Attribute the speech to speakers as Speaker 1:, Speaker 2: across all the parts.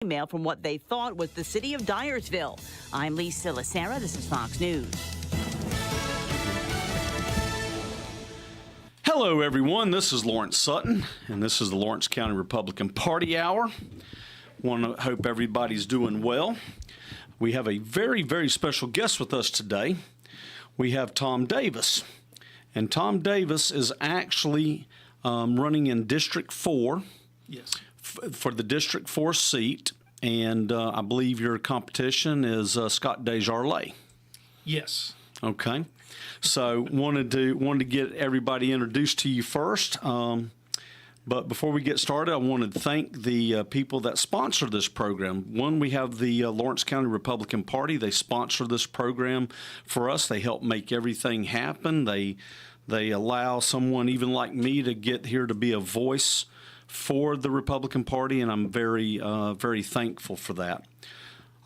Speaker 1: email from what they thought was the city of Dyersville. I'm Lisa Lacera. This is Fox News.
Speaker 2: Hello, everyone. This is Lawrence Sutton, and this is the Lawrence County Republican Party Hour. Hope everybody's doing well. We have a very, very special guest with us today. We have Tom Davis, and Tom Davis is actually running in District 4.
Speaker 3: Yes.
Speaker 2: For the District 4 seat, and I believe your competition is Scott Desjardins.
Speaker 3: Yes.
Speaker 2: Okay. So wanted to get everybody introduced to you first. But before we get started, I wanted to thank the people that sponsor this program. One, we have the Lawrence County Republican Party. They sponsor this program for us. They help make everything happen. They allow someone even like me to get here to be a voice for the Republican Party, and I'm very, very thankful for that.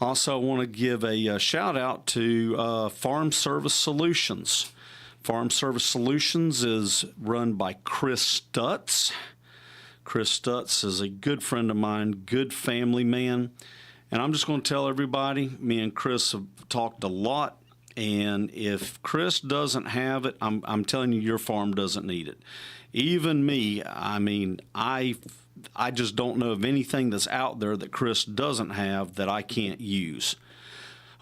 Speaker 2: Also, I want to give a shout out to Farm Service Solutions. Farm Service Solutions is run by Chris Stutz. Chris Stutz is a good friend of mine, good family man. And I'm just going to tell everybody, me and Chris have talked a lot. And if Chris doesn't have it, I'm telling you, your farm doesn't need it. Even me, I mean, I just don't know of anything that's out there that Chris doesn't have that I can't use.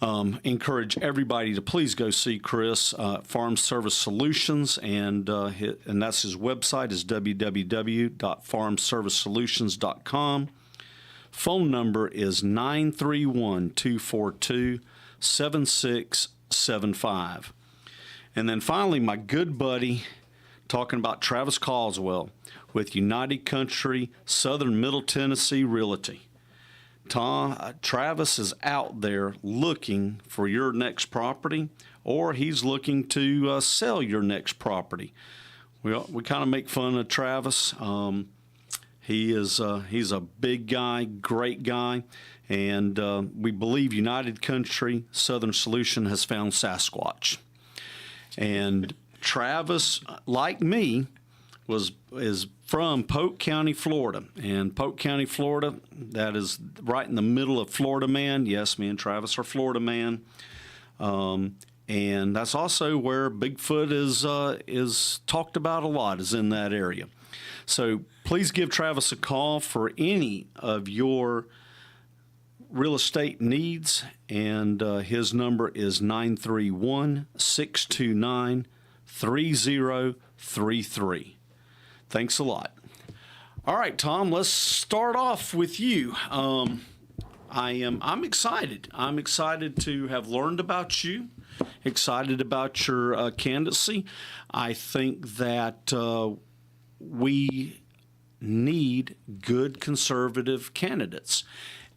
Speaker 2: Encourage everybody to please go see Chris, Farm Service Solutions, and that's his website is www.farmservicesolutions.com. Phone number is 931-242-7675. And then finally, my good buddy, talking about Travis Caldwell with United Country Southern Middle Tennessee Realty. Travis is out there looking for your next property, or he's looking to sell your next property. We kind of make fun of Travis. He's a big guy, great guy, and we believe United Country Southern Solution has found Sasquatch. And Travis, like me, is from Polk County, Florida. And Polk County, Florida, that is right in the middle of Florida Man. Yes, me and Travis are Florida Man. And that's also where Bigfoot is talked about a lot, is in that area. So please give Travis a call for any of your real estate needs, and his number is 931-629-3033. Thanks a lot. All right, Tom, let's start off with you. I'm excited. I'm excited to have learned about you, excited about your candidacy. I think that we need good conservative candidates.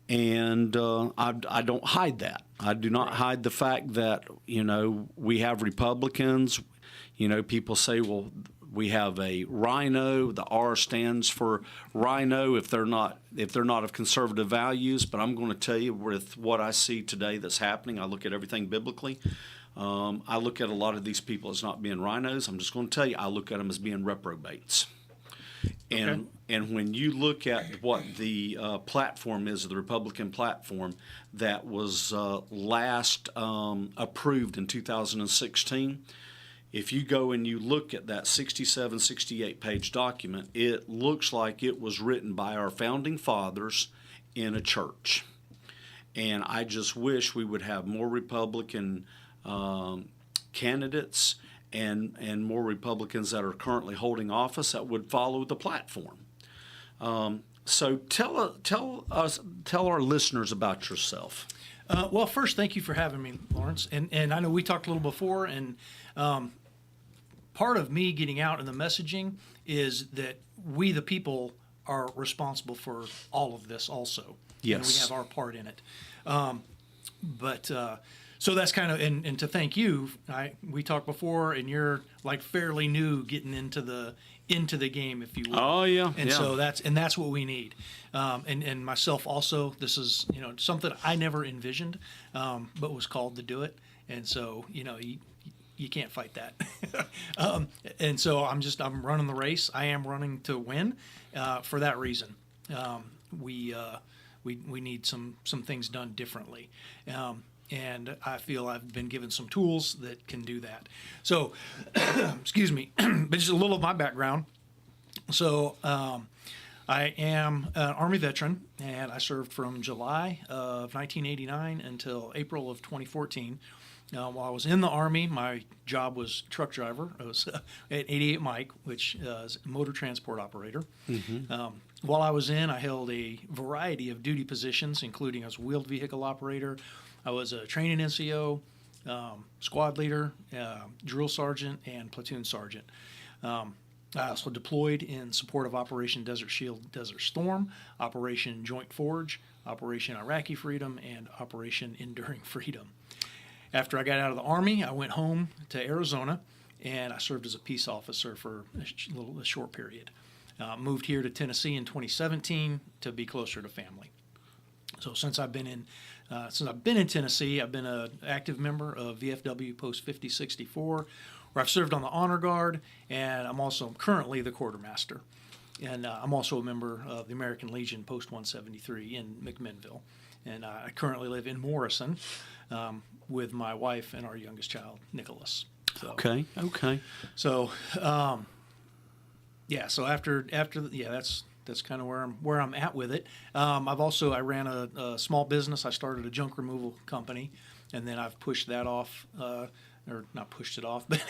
Speaker 2: And I don't hide that. I do not hide the fact that, we have Republicans. People say, well, we have a rhino. The R stands for rhino if they're not of conservative values. But I'm going to tell you, with what I see today that's happening, I look at everything biblically. I look at a lot of these people as not being rhinos. I'm just going to tell you, I look at them as being reprobates. And when you look at what the platform is, the Republican platform that was last approved in 2016, if you go and you look at that 67, 68-page document, it looks like it was written by our founding fathers in a church. And I just wish we would have more Republican candidates and more Republicans that are currently holding office that would follow the platform. So tell our listeners about yourself.
Speaker 3: Well, first, thank you for having me, Lawrence. And I know we talked a little before, and part of me getting out in the messaging is that we, the people, are responsible for all of this also.
Speaker 2: Yes.
Speaker 3: And we have our part in it. So that's kind of, and to thank you, we talked before, and you're like fairly new getting into the game, if you will.
Speaker 2: Oh yeah.
Speaker 3: And so that's what we need. And myself also, this is something I never envisioned, but was called to do it. And so you can't fight that. And so I'm running the race. I am running to win for that reason. we need some things done differently. And I feel I've been given some tools that can do that. So, excuse me, but just a little of my background. So, I am an Army veteran, and I served from July of 1989 until April of 2014. While I was in the Army, my job was truck driver. I was at 88 Mike, which is a motor transport operator. While I was in, I held a variety of duty positions, including I was a wheeled vehicle operator. I was a training NCO, squad leader, drill sergeant, and platoon sergeant. I also deployed in support of Operation Desert Shield, Desert Storm, Operation Joint Forge, Operation Iraqi Freedom, and Operation Enduring Freedom. After I got out of the Army, I went home to Arizona, and I served as a peace officer for a short period. Moved here to Tennessee in 2017 to be closer to family. So since I've been in Tennessee, I've been an active member of VFW Post 5064, where I've served on the Honor Guard, and I'm also currently the quartermaster. And I'm also a member of the American Legion Post 173 in McMinnville. And I currently live in Morrison with my wife and our youngest child, Nicholas. So,
Speaker 2: Okay.
Speaker 3: So, yeah. So after that's kind of where I'm at with it. I ran a small business. I started a junk removal company, and then I've pushed that off. Or not pushed it off, but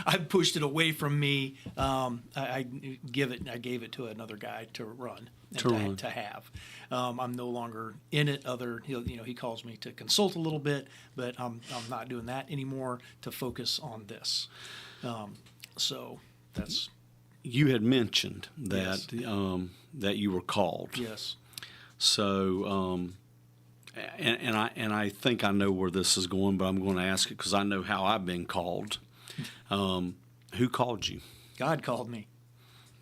Speaker 3: I've pushed it away from me. I gave it to another guy to run and to have. I'm no longer in it. He calls me to consult a little bit, but I'm not doing that anymore to focus on this. So that's.
Speaker 2: You had mentioned that
Speaker 3: Yes.
Speaker 2: That you were called.
Speaker 3: Yes.
Speaker 2: So. And I think I know where this is going, but I'm going to ask it because I know how I've been called. Who called you?
Speaker 3: God called me.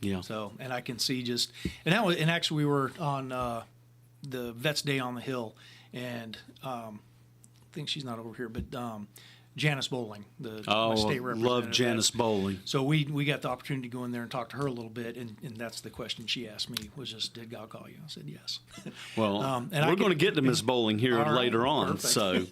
Speaker 2: Yeah.
Speaker 3: So, and I can see and actually we were on the Vets Day on the Hill, and I think she's not over here, but Janice Bowling, my state representative.
Speaker 2: Love Janice Bowling.
Speaker 3: So we got the opportunity to go in there and talk to her a little bit, and that's the question she asked me was just, did God call you? I said yes.
Speaker 2: Well,
Speaker 3: and
Speaker 2: we're going to get to Miss Bowling here later on.
Speaker 3: Perfect.
Speaker 2: So,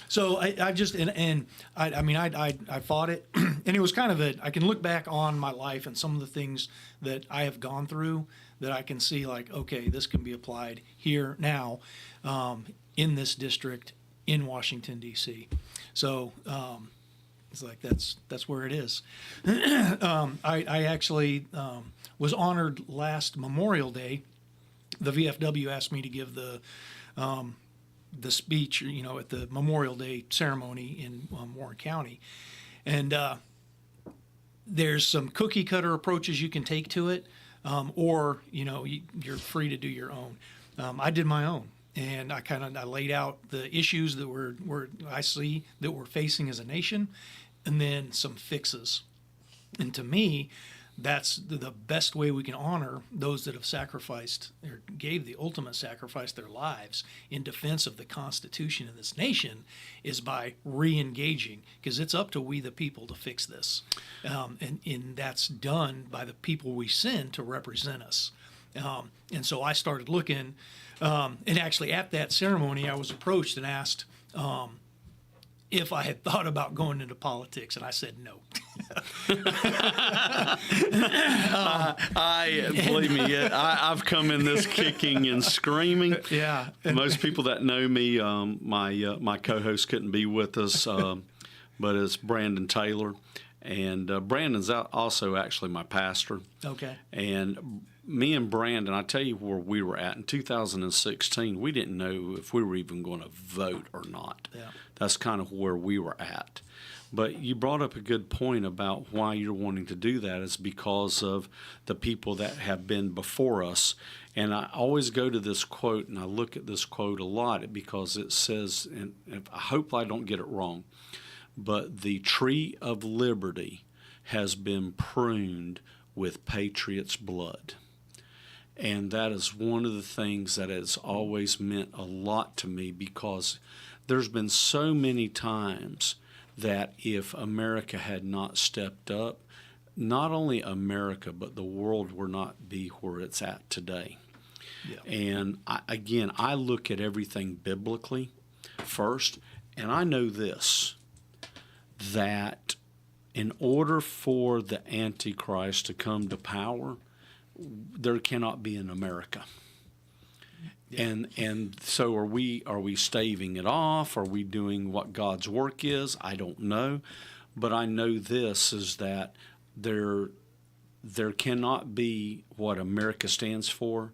Speaker 3: So I just I fought it, and it was kind of I can look back on my life and some of the things that I have gone through that I can see like, okay, this can be applied here now, in this district in Washington D.C. So it's like that's where it is. I actually was honored last Memorial Day. The VFW asked me to give the speech, at the Memorial Day ceremony in Warren County, and there's some cookie cutter approaches you can take to it, or you're free to do your own. I did my own. And I laid out the issues that I see that we're facing as a nation, and then some fixes. And to me, that's the best way we can honor those that have sacrificed or gave the ultimate sacrifice, their lives in defense of the Constitution of this nation, is by re-engaging, because it's up to we the people to fix this. And that's done by the people we send to represent us. And so I started looking, and actually at that ceremony, I was approached and asked if I had thought about going into politics, and I said no.
Speaker 2: Believe me, I've come in this kicking and screaming.
Speaker 3: Yeah.
Speaker 2: Most people that know me, my co-host couldn't be with us, but it's Brandon Taylor, and Brandon's also actually my pastor.
Speaker 3: Okay.
Speaker 2: And me and Brandon, I tell you where we were at in 2016. We didn't know if we were even going to vote or not.
Speaker 3: Yeah.
Speaker 2: That's kind of where we were at. But you brought up a good point about why you're wanting to do that is because of the people that have been before us. And I always go to this quote, and I look at this quote a lot because it says, and I hope I don't get it wrong, but the tree of liberty has been pruned with patriots' blood. And that is one of the things that has always meant a lot to me, because there's been so many times that if America had not stepped up, not only America, but the world would not be where it's at today.
Speaker 3: Yeah.
Speaker 2: And I look at everything biblically first, and I know this, that in order for the Antichrist to come to power, there cannot be in America. Yeah. And so are we staving it off? Are we doing what God's work is? I don't know. But I know this is that there cannot be what America stands for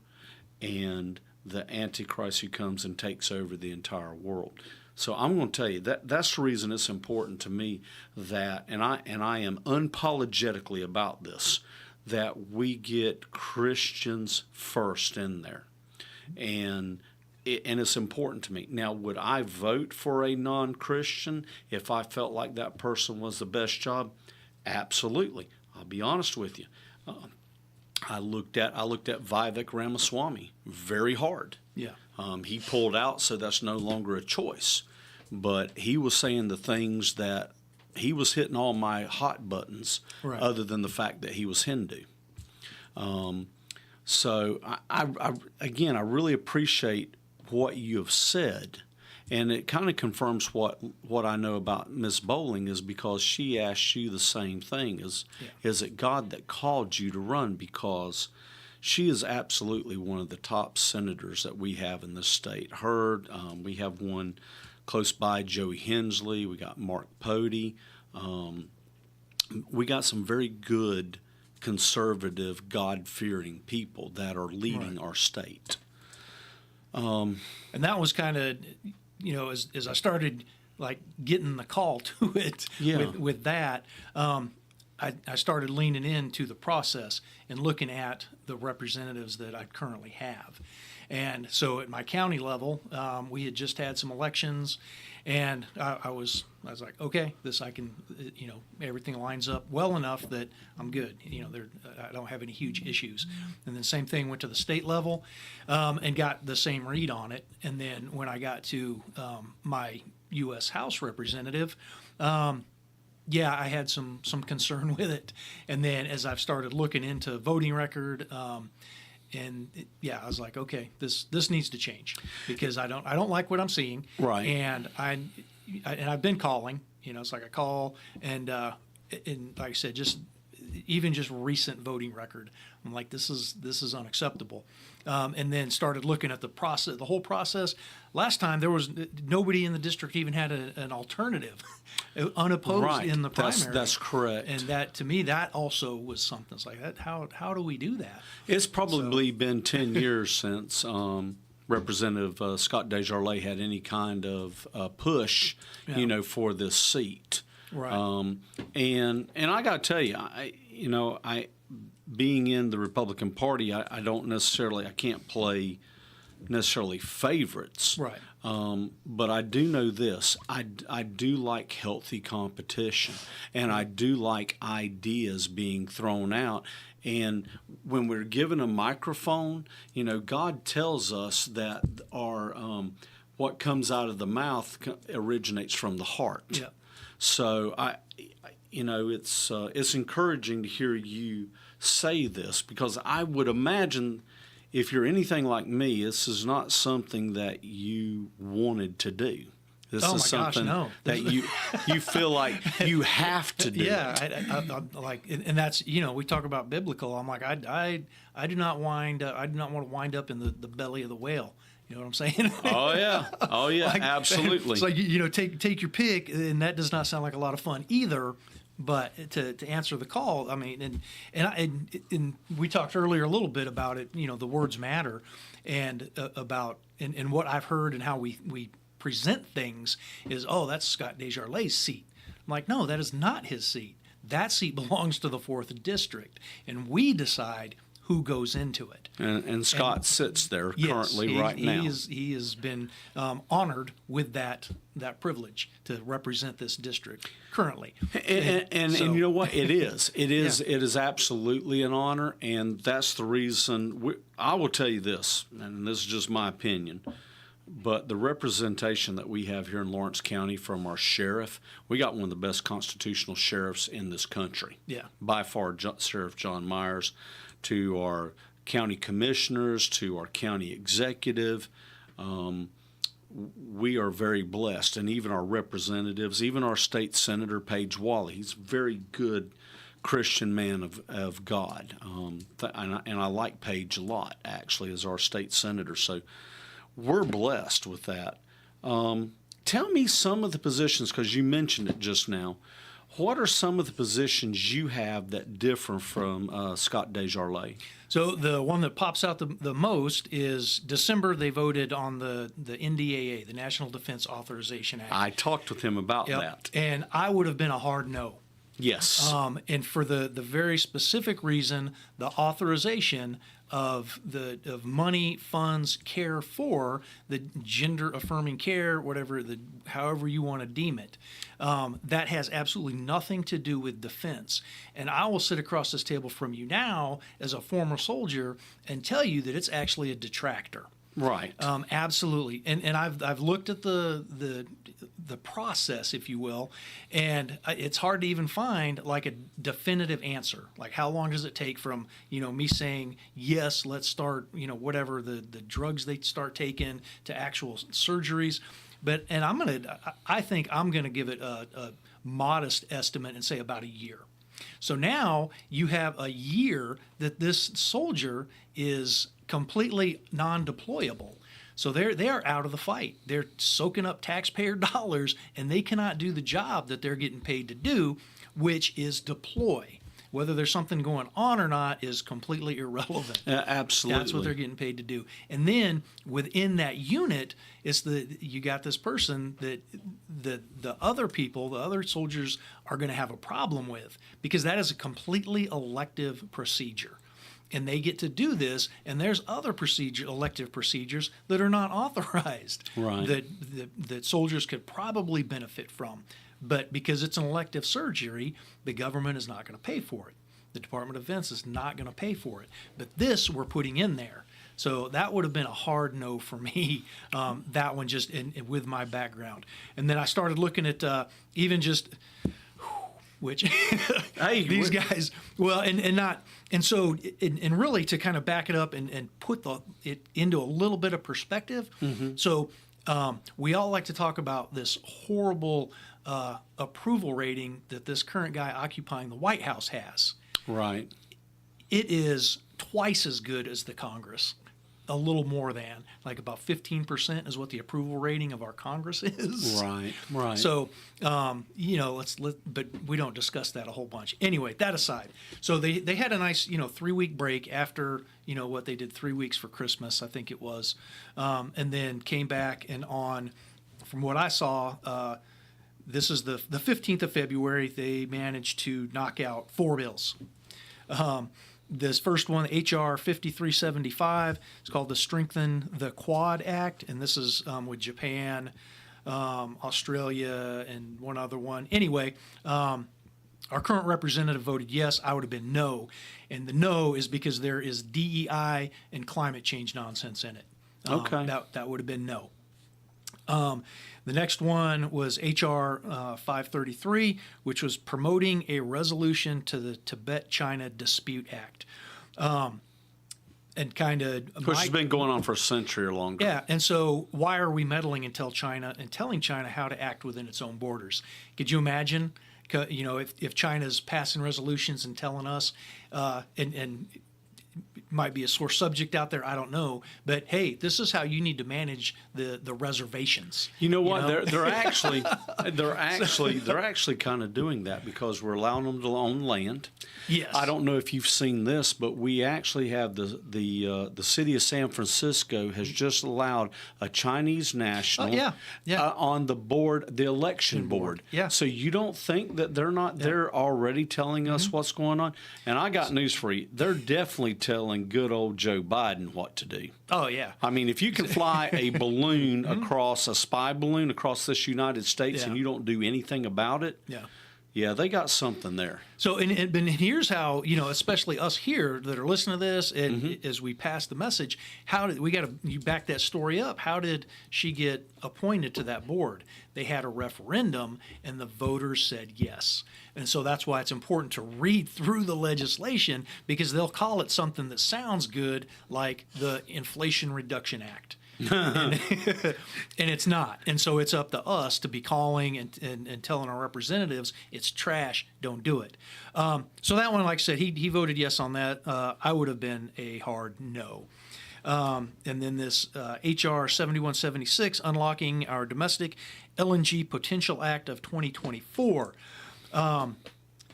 Speaker 2: and the Antichrist who comes and takes over the entire world. So I'm going to tell you that's the reason it's important to me that, and I am unapologetically about this, that we get Christians first in there, and it's important to me. Now, would I vote for a non-Christian if I felt like that person was the best job? Absolutely. I'll be honest with you. I looked at Vivek Ramaswamy very hard.
Speaker 3: Yeah.
Speaker 2: He pulled out, so that's no longer a choice. But he was saying the things that he was hitting all my hot buttons, right, other than the fact that he was Hindu. So I really appreciate what you have said, and it kind of confirms what I know about Miss Bowling, is because she asked you the same thing: is it God that called you to run? Because she is absolutely one of the top senators that we have in this state. We have one close by, Joey Hensley. We got Mark Pody. We got some very good, conservative, God-fearing people that are leading our state.
Speaker 3: And that was kind of, as I started like getting the call to it with that, I started leaning into the process and looking at the representatives that I currently have. And so at my county level, we had just had some elections, and I was like, okay, everything lines up well enough that I'm good. I don't have any huge issues. And then same thing, went to the state level, and got the same read on it. And then when I got to my U.S. House representative, I had some concern with it. And then as I've started looking into voting record, I was like, okay, this needs to change, because I don't like what I'm seeing.
Speaker 2: Right.
Speaker 3: And I've been calling. It's like I call, and like I said, just recent voting record, I'm like, this is unacceptable. And then started looking at the whole process. Last time there was nobody in the district even had an alternative, unopposed in the primary.
Speaker 2: That's correct.
Speaker 3: And that, to me, that also was something. It's like, that. How do we do that?
Speaker 2: It's probably been 10 years since Representative Scott Desjardins had any kind of push, for this seat.
Speaker 3: Right.
Speaker 2: And I got to tell you, I being in the Republican Party, I can't play necessarily favorites.
Speaker 3: Right.
Speaker 2: But I do know this. I do like healthy competition, and I do like ideas being thrown out. And when we're given a microphone, God tells us that our what comes out of the mouth originates from the heart.
Speaker 3: Yeah.
Speaker 2: So it's encouraging to hear you say this, because I would imagine, if you're anything like me, this is not something that you wanted to do. This is something that you feel like you have to do.
Speaker 3: Yeah, I like, and that's, we talk about biblical. I'm like, I do not want to wind up in the belly of the whale. You know what I'm saying?
Speaker 2: Oh yeah, like, absolutely.
Speaker 3: It's like, take your pick, and that does not sound like a lot of fun either. But to answer the call, I mean, and we talked earlier a little bit about it. The words matter, and about and what I've heard and how we present things is, that's Scott Desjardins' seat. I'm like, no, that is not his seat. That seat belongs to the 4th District, and we decide who goes into it.
Speaker 2: And Scott sits there currently right now.
Speaker 3: He has been honored with that privilege to represent this district currently.
Speaker 2: And you know what? It is. It is absolutely an honor, and that's the reason. I will tell you this, and this is just my opinion, but the representation that we have here in Lawrence County from our sheriff, we got one of the best constitutional sheriffs in this country.
Speaker 3: Yeah.
Speaker 2: By far, Sheriff John Myers, to our county commissioners to our county executive. We are very blessed, and even our representatives, even our state senator, Paige Wally, he's a very good Christian man of God. And I like Paige a lot, actually, as our state senator. So we're blessed with that. Tell me some of the positions, because you mentioned it just now. What are some of the positions you have that differ from Scott Desjardins?
Speaker 3: So the one that pops out the most is December. They voted on the NDAA, the National Defense Authorization Act.
Speaker 2: I talked with him about
Speaker 3: Yep.
Speaker 2: that.
Speaker 3: And I would have been a hard no.
Speaker 2: Yes.
Speaker 3: And for the very specific reason, the authorization of money, funds, care for the gender affirming care, however you want to deem it, that has absolutely nothing to do with defense. And I will sit across this table from you now as a former soldier and tell you that it's actually a detractor.
Speaker 2: Right.
Speaker 3: Absolutely. And I've looked at the process, if you will, and it's hard to even find like a definitive answer. Like, how long does it take from, me saying, yes, let's start, whatever the drugs they start taking to actual surgeries. And I think I'm going to give it a modest estimate and say about a year. So now you have a year that this soldier is completely non-deployable. So they are out of the fight. They're soaking up taxpayer dollars, and they cannot do the job that they're getting paid to do, which is deploy. Whether there's something going on or not is completely irrelevant.
Speaker 2: Absolutely.
Speaker 3: That's what they're getting paid to do. And then within that unit, you got this person that the other people, the other soldiers, are going to have a problem with, because that is a completely elective procedure. And they get to do this, and there's other elective procedures that are not authorized,
Speaker 2: right,
Speaker 3: that soldiers could probably benefit from. But because it's an elective surgery, the government is not going to pay for it. The Department of Defense is not going to pay for it. But this we're putting in there. So that would have been a hard no for me, that one just with my background. And then I started looking at even just... which
Speaker 2: hey,
Speaker 3: these guys, well, and so really to kind of back it up and put it into a little bit of perspective. Mm-hmm. So we all like to talk about this horrible approval rating that this current guy occupying the White House has.
Speaker 2: Right.
Speaker 3: It is twice as good as the Congress. A little more than, like about 15% is what the approval rating of our Congress is.
Speaker 2: Right.
Speaker 3: So, but we don't discuss that a whole bunch. Anyway, that aside, so they had a nice, 3-week break after, what they did 3 weeks for Christmas, I think it was, and then came back and from what I saw, this is the 15th of February, they managed to knock out 4 bills. This first one, H.R. 5375, is called the Strengthen the Quad Act, and this is with Japan, Australia, and one other one. Anyway, our current representative voted yes. I would have been no, and the no is because there is DEI and climate change nonsense in it.
Speaker 2: Okay.
Speaker 3: That would have been no. The next one was H.R. 533, which was promoting a resolution to the Tibet-China Dispute Act. And kind of...
Speaker 2: Which has been going on for a century or longer.
Speaker 3: Yeah, and so why are we meddling and telling China how to act within its own borders? Could you imagine, if China's passing resolutions and telling us, and might be a sore subject out there, I don't know, but hey, this is how you need to manage the reservations.
Speaker 2: You know what? They're actually kind of doing that, because we're allowing them to own land.
Speaker 3: Yes.
Speaker 2: I don't know if you've seen this, but we actually have the city of San Francisco has just allowed a Chinese national on the board, the election board.
Speaker 3: Yeah.
Speaker 2: So you don't think that they're not there already telling us what's going on? And I got news for you. They're definitely telling good old Joe Biden what to do.
Speaker 3: Oh, yeah.
Speaker 2: I mean, if you can fly a balloon across, a spy balloon across this United States, and you don't do anything about it, Yeah, they got something there.
Speaker 3: So, and here's how, especially us here that are listening to this, and as we pass the message, you back that story up. How did she get appointed to that board? They had a referendum, and the voters said yes. And so that's why it's important to read through the legislation, because they'll call it something that sounds good, like the Inflation Reduction Act. and it's not. And so it's up to us to be calling and telling our representatives it's trash, don't do it. So that one, like I said, he voted yes on that. I would have been a hard no. And then this HR 7176, Unlocking Our Domestic LNG Potential Act of 2024.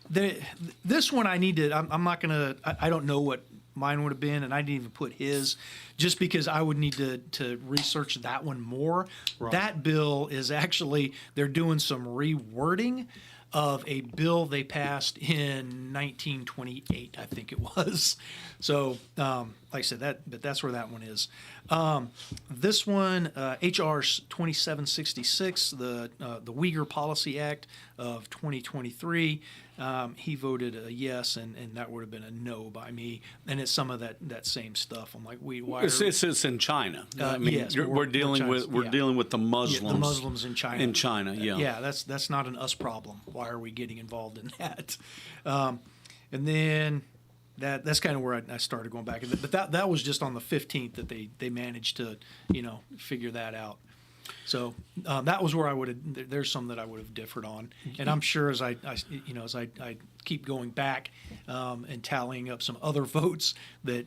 Speaker 3: This one I'm not going to, I don't know what mine would have been, and I didn't even put his, just because I would need to research that one more.
Speaker 2: Right.
Speaker 3: That bill is actually, they're doing some rewording of a bill they passed in 1928, I think it was. So, like I said, that's where that one is. This one, HR 2766, the Uyghur Policy Act of 2023. He voted a yes, and that would have been a no by me. And it's some of that same stuff. I'm like, why?
Speaker 2: It's in China. I mean,
Speaker 3: yes,
Speaker 2: we're dealing with the Muslims.
Speaker 3: Yeah, the Muslims in China.
Speaker 2: In China, yeah.
Speaker 3: Yeah, that's not an us problem. Why are we getting involved in that? And then that's kind of where I started going back. But that was just on the 15th that they managed to figure that out. So that was where I would have. There's some that I would have differed on, and I'm sure as I keep going back and tallying up some other votes that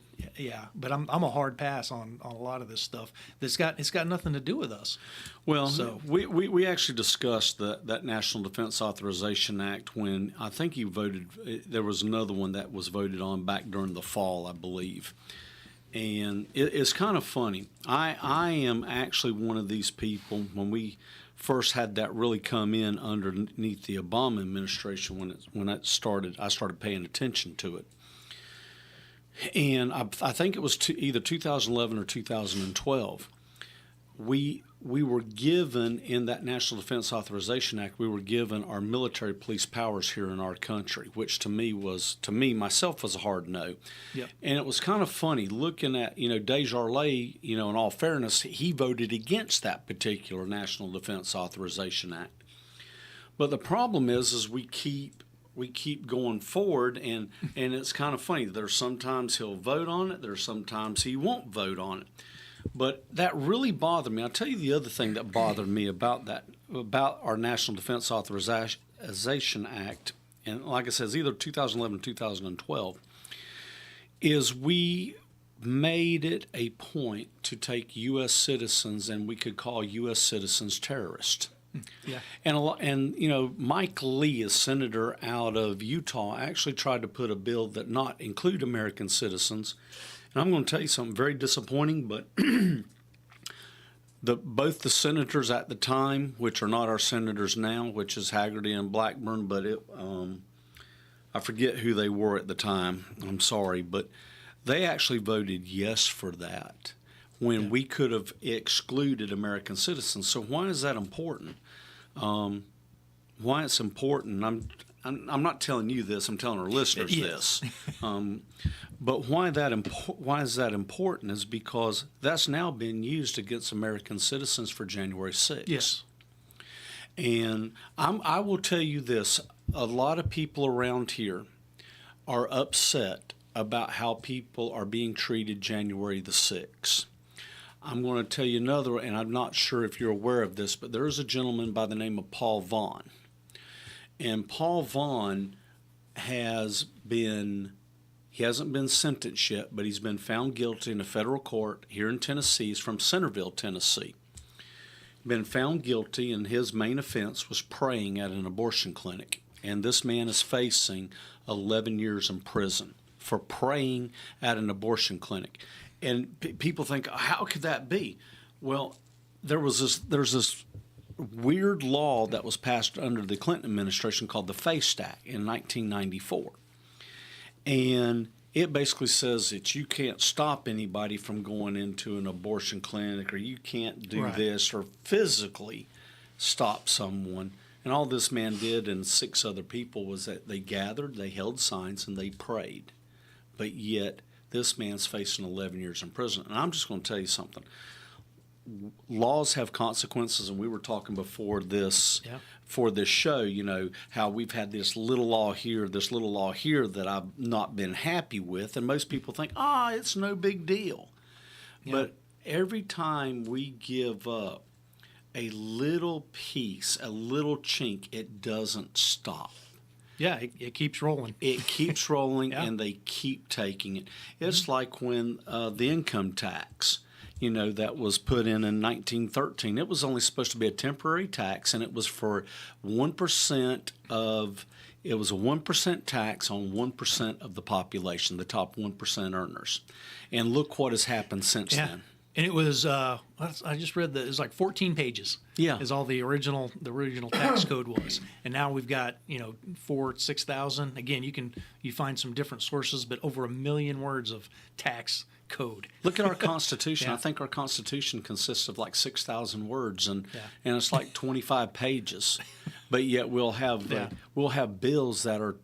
Speaker 3: But I'm a hard pass on a lot of this stuff. It's got nothing to do with us.
Speaker 2: Well, so we actually discussed that National Defense Authorization Act when I think you voted. There was another one that was voted on back during the fall, I believe. And it's kind of funny. I am actually one of these people, when we first had that really come in underneath the Obama administration, when I started paying attention to it. And I think it was either 2011 or 2012. We were given, in that National Defense Authorization Act, we were given our military police powers here in our country, which to me myself was a hard no.
Speaker 3: Yep.
Speaker 2: And it was kind of funny looking at, Desjardins, in all fairness, he voted against that particular National Defense Authorization Act. But the problem is we keep going forward, and it's kind of funny. There's sometimes he'll vote on it, there's sometimes he won't vote on it. But that really bothered me. I'll tell you the other thing that bothered me about our National Defense Authorization Act, and like I said, it's either 2011 or 2012, is we made it a point to take U.S. citizens, and we could call U.S. citizens terrorists.
Speaker 3: Yeah.
Speaker 2: And Mike Lee, a senator out of Utah, actually tried to put a bill that not include American citizens. And I'm going to tell you something very disappointing, but both the senators at the time, which are not our senators now, which is Haggerty and Blackburn, but I forget who they were at the time. I'm sorry, but they actually voted yes for that when we could have excluded American citizens. So why is that important? Why it's important? I'm not telling you this. I'm telling our listeners this. But why is that important is because that's now been used against American citizens for January 6th.
Speaker 3: Yes.
Speaker 2: And I will tell you this. A lot of people around here are upset about how people are being treated January the 6th. I'm going to tell you another, and I'm not sure if you're aware of this, but there is a gentleman by the name of Paul Vaughn. And Paul Vaughn he hasn't been sentenced yet, but he's been found guilty in a federal court here in Tennessee. He's from Centerville, Tennessee. Been found guilty, and his main offense was praying at an abortion clinic. And this man is facing 11 years in prison for praying at an abortion clinic. And people think, how could that be? Well, there's this weird law that was passed under the Clinton administration called the FACE Act in 1994. And it basically says that you can't stop anybody from going into an abortion clinic, or you can't do this or physically stop someone And all this man did and 6 other people was that they gathered, they held signs, and they prayed. But yet, this man's facing 11 years in prison. And I'm just going to tell you something. Laws have consequences, and we were talking before this for this show, you know, how we've had this little law here that I've not been happy with, and most people think, it's no big deal. Yeah. But every time we give up a little piece, a little chink, it doesn't stop.
Speaker 3: Yeah, it keeps rolling.
Speaker 2: It keeps rolling, and they keep taking it. It's like when the income tax, you know, that was put in 1913. It was only supposed to be a temporary tax, and it was for 1% of. It was a 1% tax on 1% of the population, the top 1% earners. And look what has happened since then.
Speaker 3: And it was, I just read that it was like 14 pages.
Speaker 2: Yeah.
Speaker 3: Is all the original tax code was. And now we've got, 6,000. Again, you find some different sources, but over 1 million words of tax code.
Speaker 2: Look at our Constitution. I think our Constitution consists of like 6,000 words, and it's like 25 pages. But yet we'll have bills that are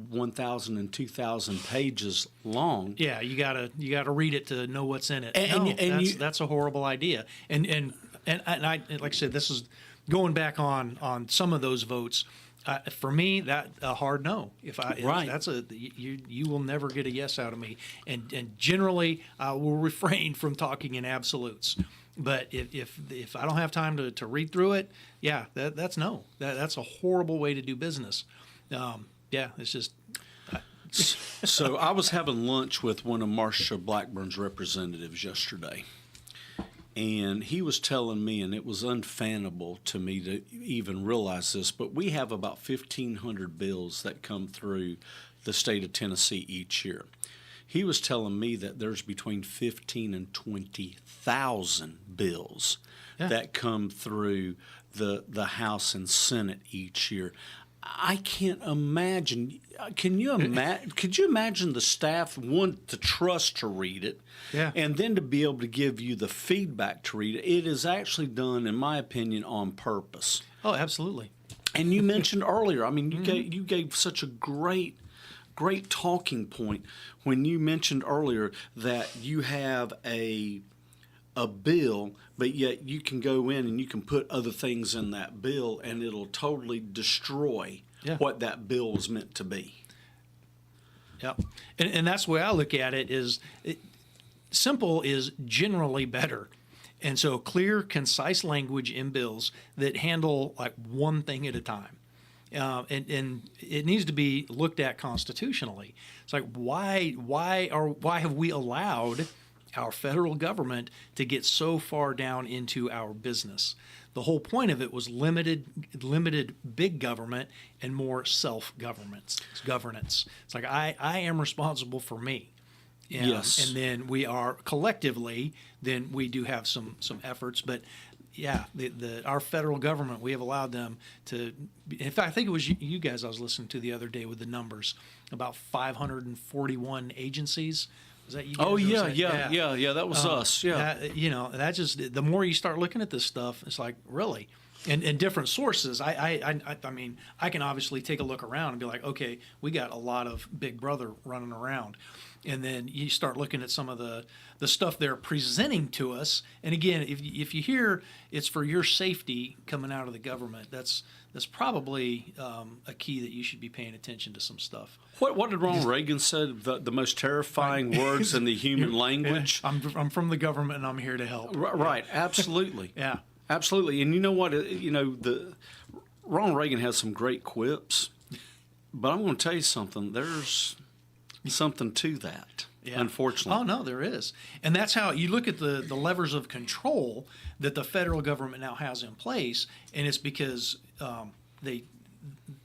Speaker 2: 1,000 and 2,000 pages long.
Speaker 3: Yeah, you gotta read it to know what's in it. That's a horrible idea. And I, like I said, this is going back on some of those votes. For me, that a hard no. You will never get a yes out of me. And generally, I will refrain from talking in absolutes. But if I don't have time to read through it, that's no. That's a horrible way to do business. It's just.
Speaker 2: So I was having lunch with one of Marsha Blackburn's representatives yesterday. And he was telling me, and it was unfathomable to me to even realize this, but we have about 1,500 bills that come through the state of Tennessee each year. He was telling me that there's between 15 and 20,000 bills that come through the House and Senate each year. I can't imagine. Could you imagine the staff, one, to trust to read it, and then to be able to give you the feedback to read it? It is actually done, in my opinion, on purpose.
Speaker 3: Oh, absolutely.
Speaker 2: And you mentioned earlier, I mean, you gave such a great talking point when you mentioned earlier that you have a bill, but yet you can go in and you can put other things in that bill, and it'll totally destroy what that bill was meant to be.
Speaker 3: Yeah, and that's the way I look at it. Simple is generally better, and so clear, concise language in bills that handle like one thing at a time. And it needs to be looked at constitutionally. It's like why have we allowed our federal government to get so far down into our business? The whole point of it was limited big government and more self-governance. It's like I am responsible for me.
Speaker 2: Yes.
Speaker 3: And then we are collectively, then we do have some efforts, but our federal government, we have allowed them to. In fact, I think it was you guys I was listening to the other day with the numbers about 541 agencies. Was that you guys?
Speaker 2: Oh yeah, that was us. Yeah,
Speaker 3: that just the more you start looking at this stuff, it's like really, and different sources. I mean, I can obviously take a look around and be like, okay, we got a lot of Big Brother running around. And then you start looking at some of the stuff they're presenting to us. And again, if you hear it's for your safety coming out of the government, that's probably a key that you should be paying attention to some stuff.
Speaker 2: What did Ronald Reagan say? The most terrifying words in the human language?
Speaker 3: I'm from the government and I'm here to help.
Speaker 2: Right, absolutely.
Speaker 3: Yeah.
Speaker 2: Absolutely. And you know what? Ronald Reagan has some great quips. But I'm going to tell you something. There's something to that, unfortunately.
Speaker 3: Oh, no, there is. And that's how you look at the levers of control that the federal government now has in place, and it's because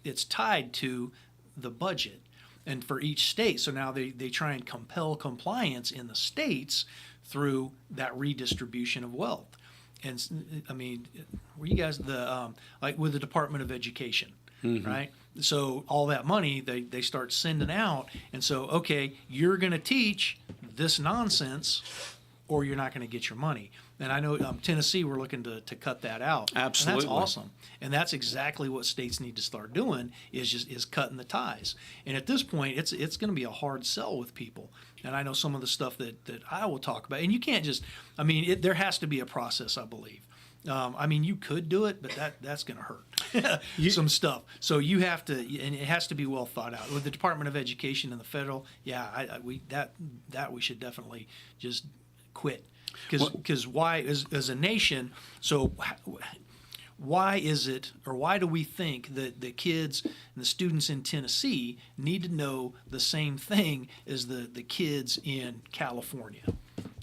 Speaker 3: it's tied to the budget and for each state. So now they try and compel compliance in the states through that redistribution of wealth. And, I mean, were you guys like with the Department of Education, right? So all that money they start sending out, and so okay, you're going to teach this nonsense, or you're not going to get your money. And I know Tennessee, we're looking to cut that out.
Speaker 2: Absolutely.
Speaker 3: And that's awesome. And that's exactly what states need to start doing is cutting the ties. And at this point, it's going to be a hard sell with people. And I know some of the stuff that I will talk about. And you can't just, I mean, there has to be a process, I believe. I mean, you could do it, but that's going to hurt some stuff. So you have to, and it has to be well thought out. With the Department of Education and the federal, we should definitely just quit. Because why, as a nation, so why is it, or why do we think that the kids and the students in Tennessee need to know the same thing as the kids in California?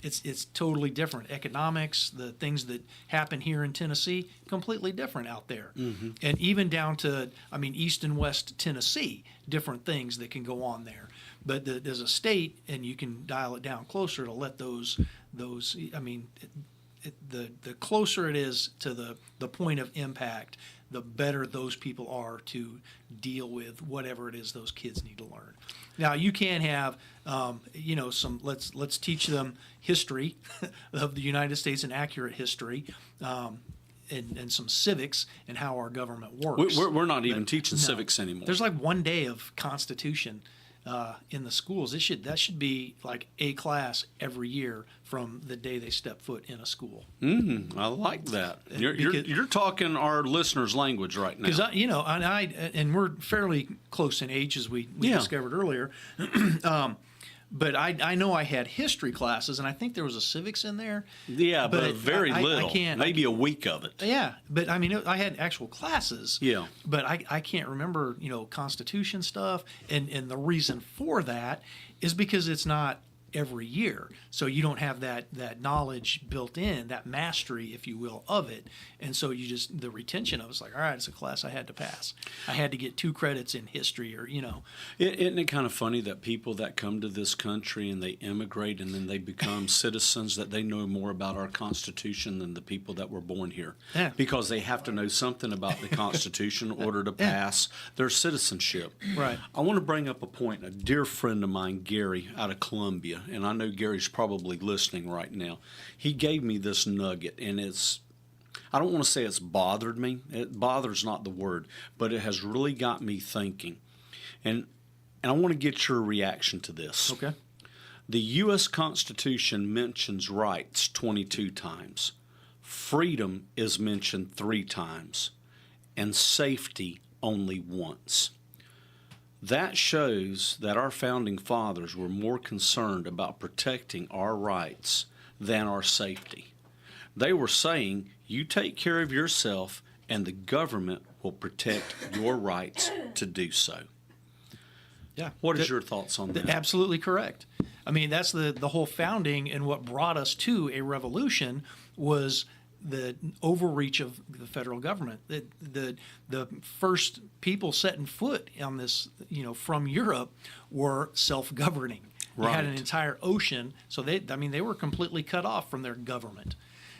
Speaker 3: It's totally different. Economics, the things that happen here in Tennessee, completely different out there. Mm-hmm. And even down to, I mean, East and West Tennessee, different things that can go on there. But there's a state, and you can dial it down closer to let those I mean, the closer it is to the point of impact, the better those people are to deal with whatever it is those kids need to learn. Now, you can have, some. Let's teach them history of the United States, and accurate history, and some civics and how our government works.
Speaker 2: We're not even teaching civics anymore.
Speaker 3: There's like one day of Constitution in the schools. That should be like a class every year from the day they step foot in a school.
Speaker 2: I like that. You're talking our listeners' language right now.
Speaker 3: Because and we're fairly close in age, as we discovered earlier. But I know I had history classes, and I think there was a civics in there.
Speaker 2: Yeah, but very little. Maybe a week of it.
Speaker 3: Yeah, but I mean, I had actual classes.
Speaker 2: Yeah.
Speaker 3: But I can't remember, Constitution stuff, and the reason for that is because it's not every year, so you don't have that knowledge built in, that mastery, if you will, of it, and so the retention of it's like, all right, it's a class I had to pass. I had to get 2 credits in history, or
Speaker 2: Isn't it kind of funny that people that come to this country and they immigrate and then they become citizens, that they know more about our Constitution than the people that were born here?
Speaker 3: Yeah.
Speaker 2: Because they have to know something about the Constitution in order to pass their citizenship.
Speaker 3: Right.
Speaker 2: I want to bring up a point. A dear friend of mine, Gary, out of Columbia, and I know Gary's probably listening right now. He gave me this nugget, and I don't want to say it's bothered me. It bothers not the word, but it has really got me thinking. And I want to get your reaction to this.
Speaker 3: Okay.
Speaker 2: The U.S. Constitution mentions rights 22 times. Freedom is mentioned 3 times, and safety only once. That shows that our founding fathers were more concerned about protecting our rights than our safety. They were saying, you take care of yourself and the government will protect your rights to do so.
Speaker 3: Yeah.
Speaker 2: What is your thoughts on that?
Speaker 3: Absolutely correct. I mean, that's the whole founding, and what brought us to a revolution was the overreach of the federal government. The first people setting foot on this, from Europe, were self-governing. They had an entire ocean, so they were completely cut off from their government,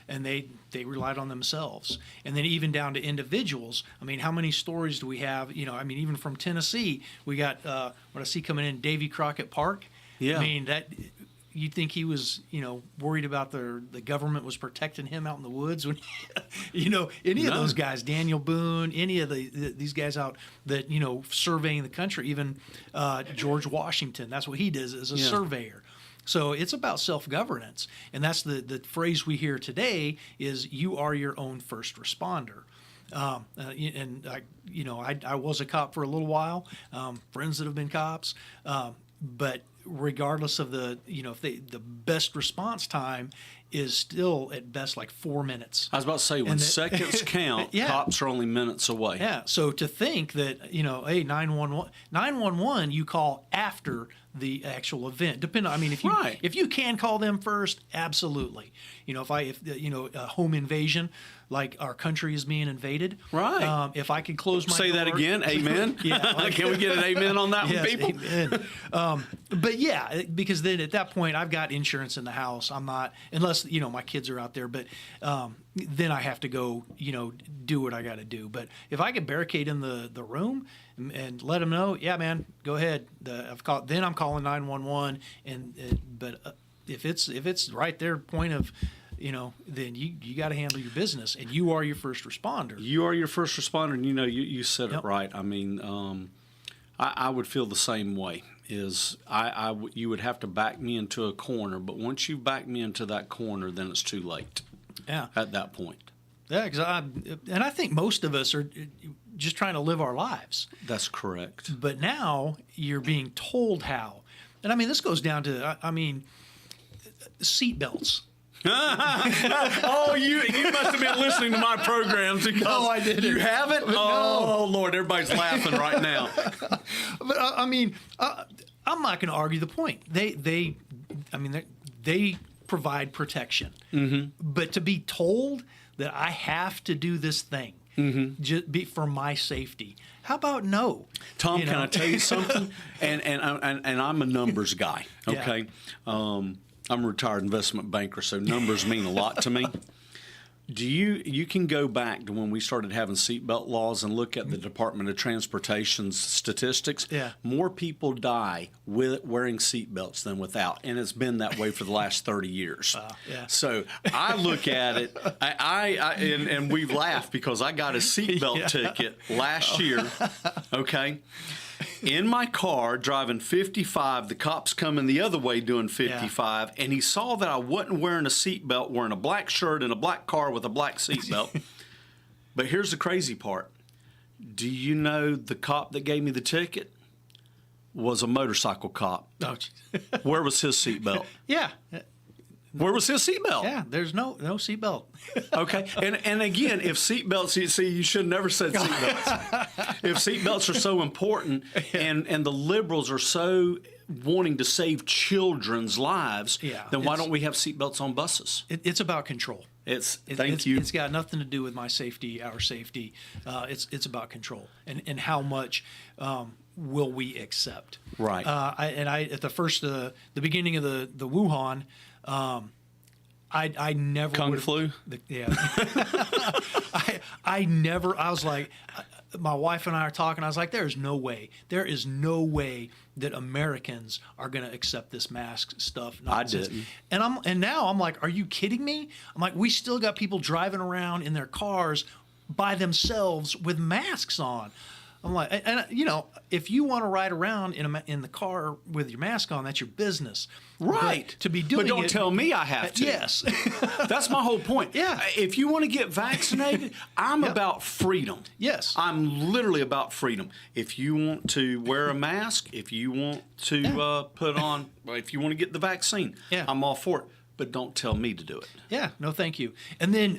Speaker 3: and they relied on themselves. And then even down to individuals. I mean, how many stories do we have? Even from Tennessee, we got what I see coming in, Davy Crockett Park.
Speaker 2: Yeah.
Speaker 3: I mean, that you'd think he was, worried about the government was protecting him out in the woods when, any of those guys, Daniel Boone, any of these guys out that, surveying the country, even George Washington, that's what he does as a surveyor. So it's about self-governance. And that's the phrase we hear today is you are your own first responder. And I was a cop for a little while, friends that have been cops, but regardless of the best response time is still at best like 4 minutes.
Speaker 2: I was about to say, when seconds count, cops are only minutes away.
Speaker 3: Yeah. So to think that, hey, 911, you call after the actual event. If you can call them first, absolutely. If a home invasion, like our country is being invaded.
Speaker 2: Right.
Speaker 3: If I could close my
Speaker 2: Say
Speaker 3: door,
Speaker 2: that again. Amen.
Speaker 3: Yeah.
Speaker 2: Can we get an amen on that one, people?
Speaker 3: Amen. But yeah, because then at that point I've got insurance in the house. I'm not, unless my kids are out there. But then I have to go, do what I got to do. But if I could barricade in the room and let them know, yeah, man, go ahead. Then I'm calling 911. But if it's right there, point of then you got to handle your business, and you are your first responder.
Speaker 2: You are your first responder, and you said
Speaker 3: Yep.
Speaker 2: it right. I mean, I would feel the same way. You would have to back me into a corner, but once you back me into that corner, then it's too late.
Speaker 3: Yeah.
Speaker 2: At that point.
Speaker 3: Yeah, I think most of us are just trying to live our lives.
Speaker 2: That's correct.
Speaker 3: But now you're being told how. And I mean, this goes down to, seat belts.
Speaker 2: Oh, you must have been listening to my programs because
Speaker 3: No, I didn't.
Speaker 2: You haven't? Oh, Lord, everybody's laughing right now.
Speaker 3: But I'm not going to argue the point. They provide protection. Mm-hmm. But to be told that I have to do this thing just for my safety, how about no?
Speaker 2: Tom, can I tell you something? and I'm a numbers guy. Okay.
Speaker 3: Yeah.
Speaker 2: I'm a retired investment banker, so numbers mean a lot to me. You can go back to when we started having seatbelt laws and look at the Department of Transportation's statistics.
Speaker 3: Yeah.
Speaker 2: More people die with wearing seatbelts than without, and it's been that way for the last 30 years.
Speaker 3: Yeah.
Speaker 2: So I look at it, and we laugh because I got a seatbelt ticket last year. Okay. In my car, driving 55, the cop's coming the other way doing 55, and he saw that I wasn't wearing a seatbelt, wearing a black shirt in a black car with a black seatbelt. But here's the crazy part. Do you know the cop that gave me the ticket was a motorcycle cop?
Speaker 3: Oh, geez.
Speaker 2: Where was his seatbelt?
Speaker 3: Yeah.
Speaker 2: Where was his seatbelt?
Speaker 3: Yeah, there's no seatbelt.
Speaker 2: Okay, and again, if seatbelts, you should have never said seatbelts. If seatbelts are so important, and the liberals are so wanting to save children's lives, then why don't we have seatbelts on buses?
Speaker 3: It's about control.
Speaker 2: Thank you.
Speaker 3: It's got nothing to do with my safety, our safety. It's about control and how much will we accept.
Speaker 2: Right.
Speaker 3: At the beginning of the Wuhan. I never
Speaker 2: Kung flu?
Speaker 3: Yeah. I was like, my wife and I are talking. I was like, there is no way that Americans are going to accept this mask stuff. Nonsense.
Speaker 2: I didn't.
Speaker 3: And now I'm like, are you kidding me? I'm like, we still got people driving around in their cars by themselves with masks on. I'm like, and if you want to ride around in the car with your mask on, that's your business.
Speaker 2: Right.
Speaker 3: But to be doing
Speaker 2: But don't
Speaker 3: it,
Speaker 2: tell me I have to.
Speaker 3: Yes.
Speaker 2: That's my whole point.
Speaker 3: Yeah.
Speaker 2: If you want to get vaccinated, I'm about freedom.
Speaker 3: Yes.
Speaker 2: I'm literally about freedom. If you want to wear a mask, if you want to if you want to get the vaccine, I'm all for it. But don't tell me to do it.
Speaker 3: Yeah, no, thank you. And then,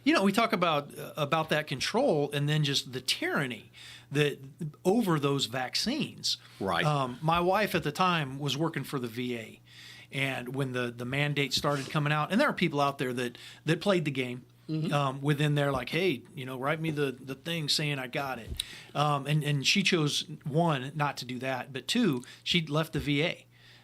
Speaker 3: we talk about that control, and then just the tyranny that over those vaccines.
Speaker 2: Right.
Speaker 3: My wife at the time was working for the VA, and when the mandate started coming out, and there are people out there that played the game. Mm-hmm. Within there, like, hey, write me the thing saying I got it. And she chose, one, not to do that, but two, she left the VA.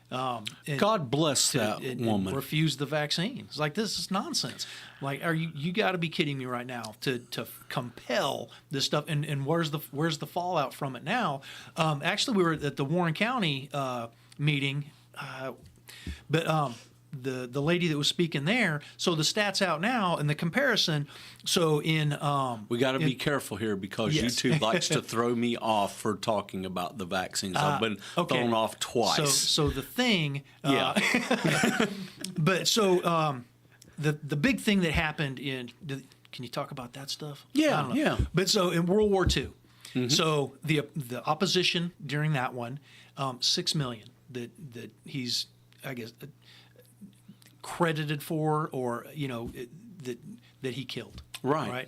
Speaker 2: God bless that woman.
Speaker 3: Refused the vaccine. It's like, this is nonsense. Like, you got to be kidding me right now to compel this stuff. And where's the fallout from it now? Actually, we were at the Warren County meeting, but the lady that was speaking there. So the stats out now and the comparison. So
Speaker 2: we got to be careful here because
Speaker 3: yes.
Speaker 2: YouTube likes to throw me off for talking about the vaccines. I've been thrown off twice.
Speaker 3: So the thing, but so the big thing that happened can you talk about that stuff?
Speaker 2: Yeah,
Speaker 3: I don't know.
Speaker 2: yeah.
Speaker 3: But so in World War II, so the opposition during that one, 6 million that he's, I guess, credited for, or that he killed.
Speaker 2: Right.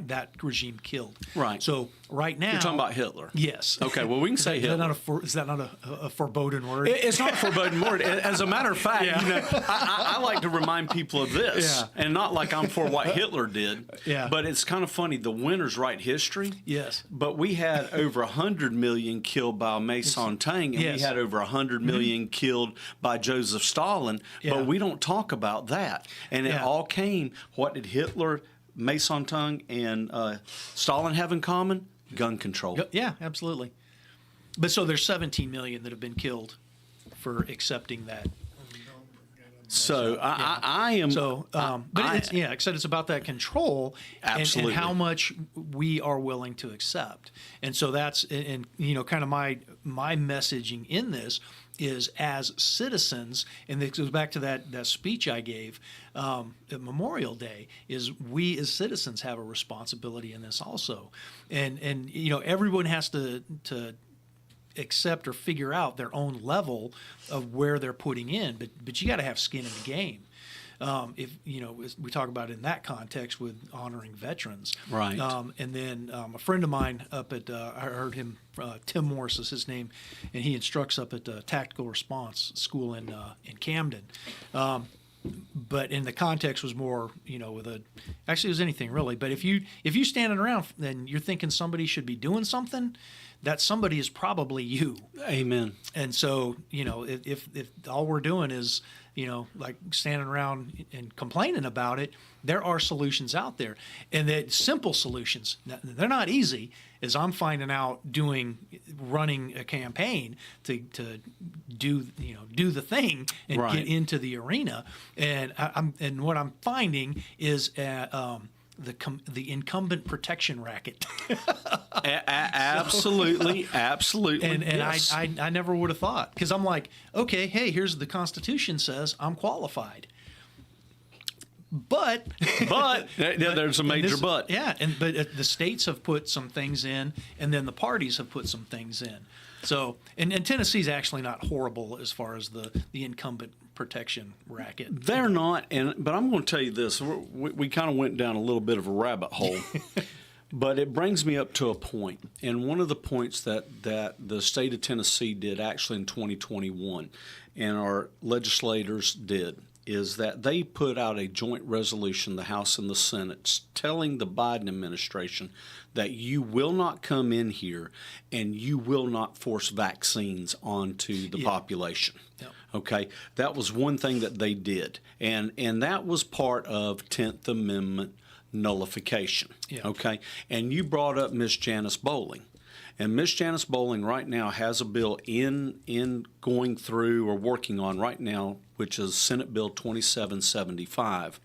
Speaker 3: That regime killed.
Speaker 2: Right.
Speaker 3: So right now
Speaker 2: You're talking about Hitler.
Speaker 3: Yes.
Speaker 2: Okay. Well, we can say Hitler.
Speaker 3: Is that not a foreboding word?
Speaker 2: It's not a foreboding word. As a matter of fact, I like to remind people of this, and not like I'm for what Hitler did.
Speaker 3: Yeah.
Speaker 2: But it's kind of funny. The winners write history.
Speaker 3: Yes.
Speaker 2: But we had over 100 million killed by Mao Zedong, and we had over 100 million killed by Joseph Stalin.
Speaker 3: Yeah.
Speaker 2: But we don't talk about that. And it all came. What did Hitler, Mao Zedong, and Stalin have in common? Gun control.
Speaker 3: Yeah, absolutely. But so there's 17 million that have been killed for accepting that.
Speaker 2: So I am.
Speaker 3: So, but it's, like I said, it's about that control and how much we are willing to accept. And so that's, and kind of my messaging in this is as citizens, and this goes back to that speech I gave at Memorial Day, is we as citizens have a responsibility in this also. And everyone has to accept or figure out their own level of where they're putting in, but you got to have skin in the game. If we talk about it in that context with honoring veterans,
Speaker 2: right?
Speaker 3: And then a friend of mine up at I heard him, Tim Morris is his name, and he instructs up at Tactical Response School in Camden. But in the context was more, actually it was anything really. But if you standing around and you're thinking somebody should be doing something, that somebody is probably you.
Speaker 2: Amen.
Speaker 3: And so, if all we're doing is, like standing around and complaining about it, there are solutions out there. And that simple solutions, they're not easy, as I'm finding out running a campaign to do the thing and get into the arena. And what I'm finding is the incumbent protection racket.
Speaker 2: Absolutely.
Speaker 3: And
Speaker 2: yes.
Speaker 3: I never would have thought, because I'm like, okay, hey, here's the Constitution says I'm qualified. But
Speaker 2: there's a major but.
Speaker 3: Yeah, but the states have put some things in, and then the parties have put some things in. So, and Tennessee's actually not horrible as far as the incumbent protection racket.
Speaker 2: They're not, but I'm going to tell you this. We kind of went down a little bit of a rabbit hole, but it brings me up to a point. And one of the points that the state of Tennessee did actually in 2021, and our legislators did, is that they put out a joint resolution, the House and the Senate, telling the Biden administration that you will not come in here and you will not force vaccines onto the population.
Speaker 3: Yep.
Speaker 2: Okay, that was one thing that they did, and that was part of 10th Amendment nullification.
Speaker 3: Yep.
Speaker 2: Okay, and you brought up Miss Janice Bowling. And Miss Janice Bowling right now has a bill in going through or working on right now, which is Senate Bill 2775,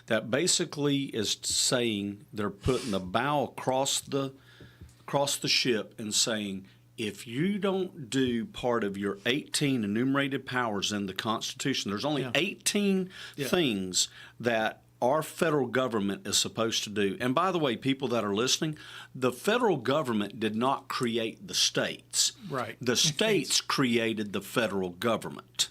Speaker 2: that basically is saying they're putting the bow across the ship and saying, if you don't do part of your 18 enumerated powers in the Constitution, there's only 18 things that our federal government is supposed to do. And by the way, people that are listening, the federal government did not create the states.
Speaker 3: Right.
Speaker 2: The states created the federal government.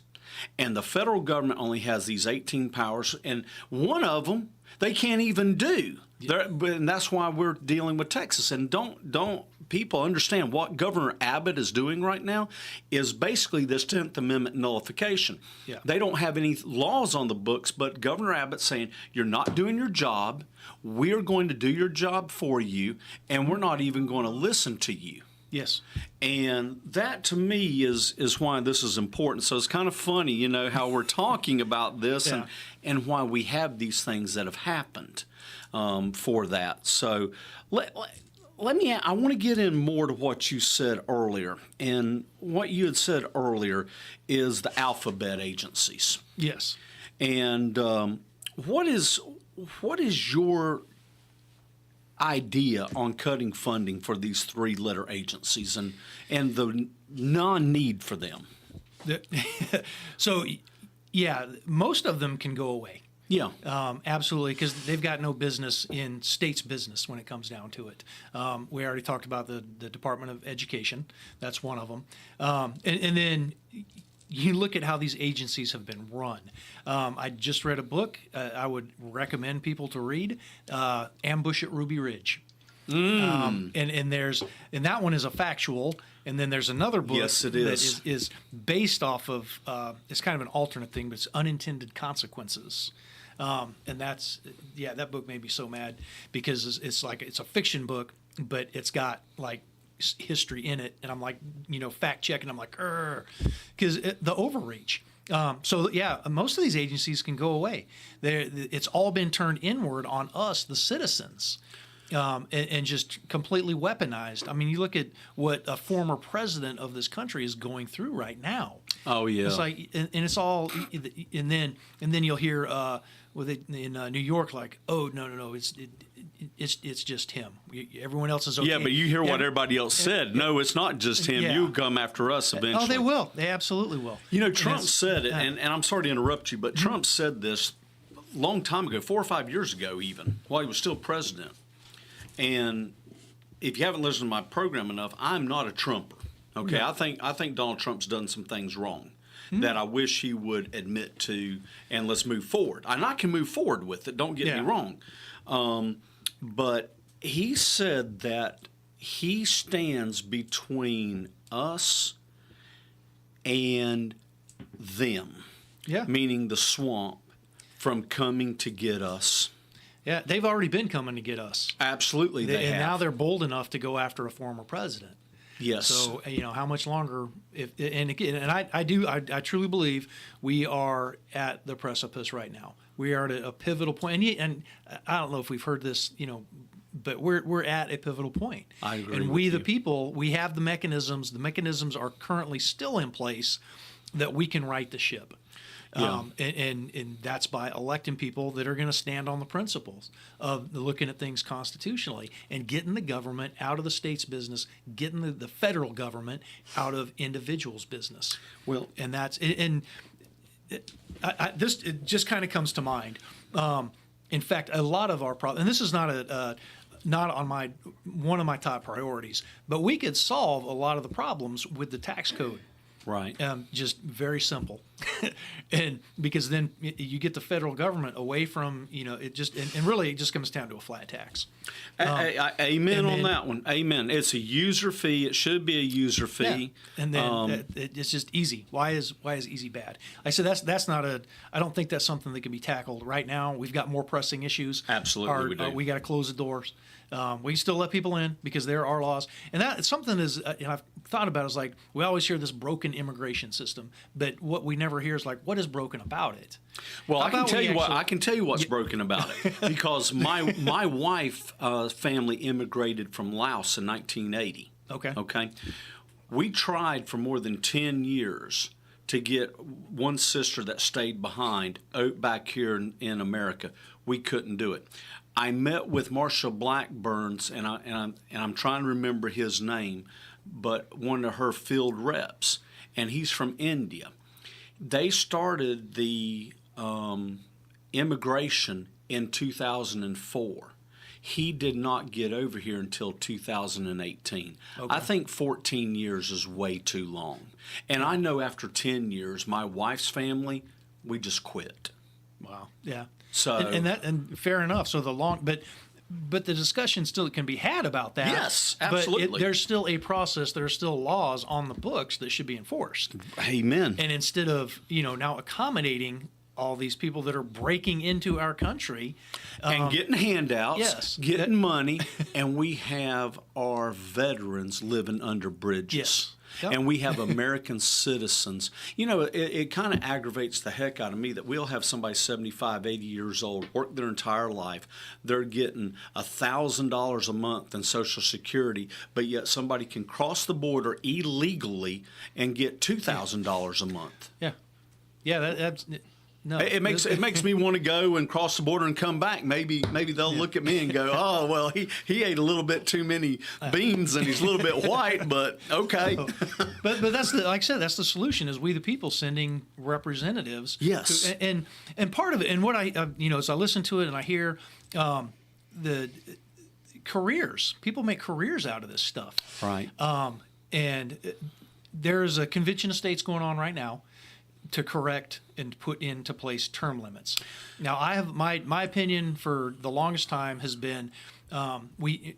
Speaker 2: And the federal government only has these 18 powers, and one of them they can't even do. And that's why we're dealing with Texas. And don't people understand what Governor Abbott is doing right now is basically this 10th Amendment nullification.
Speaker 3: Yeah.
Speaker 2: They don't have any laws on the books, but Governor Abbott's saying, you're not doing your job, we're going to do your job for you, and we're not even going to listen to you.
Speaker 3: Yes.
Speaker 2: And that to me is why this is important. So it's kind of funny, how we're talking about this and why we have these things that have happened for that. So I want to get in more to what you said earlier. And what you had said earlier is the alphabet agencies.
Speaker 3: Yes.
Speaker 2: And what is your idea on cutting funding for these three-letter agencies and the non-need for them?
Speaker 3: So, most of them can go away.
Speaker 2: Yeah.
Speaker 3: Absolutely, because they've got no business in state's business when it comes down to it. We already talked about the Department of Education. That's one of them. And then you look at how these agencies have been run. I just read a book I would recommend people to read, Ambush at Ruby Ridge. And that one is a factual, and then there's another book that is based off of it's kind of an alternate thing, but it's Unintended Consequences. And that book made me so mad because it's a fiction book, but it's got like history in it, and I'm like, fact checking. I'm like, because the overreach. Most of these agencies can go away. It's all been turned inward on us, the citizens, and just completely weaponized. I mean, you look at what a former president of this country is going through right now.
Speaker 2: Oh yeah.
Speaker 3: It's like, and it's all, and then you'll hear in New York, like, oh no, it's just him. Everyone else is okay.
Speaker 2: Yeah, but you hear what everybody else said. No, it's not just him.
Speaker 3: Yeah.
Speaker 2: You'll come after us eventually.
Speaker 3: Oh, they will. They absolutely will.
Speaker 2: You know, Trump said it, and I'm sorry to interrupt you, but Trump said this a long time ago, 4 or 5 years ago even, while he was still president. And if you haven't listened to my program enough, I'm not a Trumper. Okay,
Speaker 3: Yeah.
Speaker 2: I think Donald Trump's done some things wrong that I wish he would admit to, and let's move forward. And I can move forward with it, don't get me wrong. But he said that he stands between us and them, meaning the swamp, from coming to get us.
Speaker 3: Yeah, they've already been coming to get us.
Speaker 2: Absolutely, they
Speaker 3: And
Speaker 2: have.
Speaker 3: now they're bold enough to go after a former president.
Speaker 2: Yes.
Speaker 3: So how much longer? I truly believe we are at the precipice right now. We are at a pivotal point, and I don't know if we've heard this, but we're at a pivotal point.
Speaker 2: I agree.
Speaker 3: And we, the people, we have the mechanisms. The mechanisms are currently still in place that we can right the ship.
Speaker 2: Yeah.
Speaker 3: And that's by electing people that are going to stand on the principles of looking at things constitutionally and getting the government out of the state's business, getting the federal government out of individuals' business.
Speaker 2: Well,
Speaker 3: And that's this it just kind of comes to mind. In fact, a lot of our problems, and this is not on one of my top priorities, but we could solve a lot of the problems with the tax code.
Speaker 2: right.
Speaker 3: Just very simple, and because then you get the federal government away from it just and really it just comes down to a flat tax.
Speaker 2: Amen on that one. Amen. It's a user fee. It should be a user fee.
Speaker 3: Yeah. And then it's just easy. Why is easy bad? I said that's not I don't think that's something that can be tackled right now. We've got more pressing issues.
Speaker 2: Absolutely, we do.
Speaker 3: We got to close the doors. We can still let people in because there are laws, and that something is. I've thought about is like we always hear this broken immigration system, but what we never hear is like what is broken about it.
Speaker 2: Well,
Speaker 3: How
Speaker 2: I can
Speaker 3: about
Speaker 2: tell
Speaker 3: we
Speaker 2: you what.
Speaker 3: actually-
Speaker 2: I can tell you what's broken about it because my wife family immigrated from Laos in 1980.
Speaker 3: Okay.
Speaker 2: Okay. We tried for more than 10 years to get one sister that stayed behind out back here in America. We couldn't do it. I met with Marshall Blackburn's, and I'm trying to remember his name, but one of her field reps, and he's from India. They started the immigration in 2004. He did not get over here until 2018.
Speaker 3: Okay.
Speaker 2: I think 14 years is way too long. And I know after 10 years, my wife's family, we just quit.
Speaker 3: Wow. Yeah.
Speaker 2: So
Speaker 3: and fair enough. So but the discussion still can be had about that.
Speaker 2: Yes,
Speaker 3: But
Speaker 2: absolutely.
Speaker 3: there's still a process. There are still laws on the books that should be enforced.
Speaker 2: Amen.
Speaker 3: And instead of now accommodating all these people that are breaking into our country
Speaker 2: and getting handouts,
Speaker 3: yes.
Speaker 2: getting money, and we have our veterans living under bridges.
Speaker 3: Yes. Yep.
Speaker 2: And we have American citizens. It kind of aggravates the heck out of me that we'll have somebody 75, 80 years old, work their entire life. They're getting $1,000 a month in Social Security, but yet somebody can cross the border illegally and get $2,000 a month.
Speaker 3: Yeah. Yeah. That's no.
Speaker 2: It makes me want to go and cross the border and come back. Maybe they'll look at me and go, "Oh, well, he ate a little bit too many beans and he's a little bit white, but okay."
Speaker 3: But that's like I said, that's the solution is we the people sending representatives.
Speaker 2: Yes.
Speaker 3: And part of it, and what I as I listen to it and I hear the careers, people make careers out of this stuff.
Speaker 2: Right.
Speaker 3: And there's a convention of states going on right now to correct and put into place term limits. Now, I have my opinion for the longest time has been we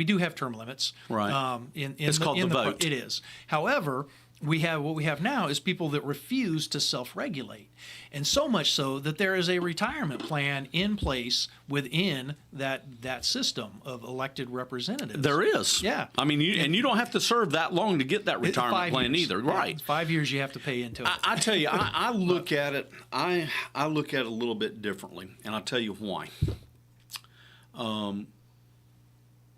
Speaker 3: do have term limits.
Speaker 2: Right.
Speaker 3: It's
Speaker 2: called the vote.
Speaker 3: It is. However, what we have now is people that refuse to self-regulate, and so much so that there is a retirement plan in place within that system of elected representatives.
Speaker 2: There is.
Speaker 3: Yeah.
Speaker 2: I mean, you don't have to serve that long to get that retirement plan either.
Speaker 3: Yeah,
Speaker 2: Right.
Speaker 3: 5 years you have to pay into it.
Speaker 2: I tell you, I look at it. I look at it a little bit differently, and I'll tell you why.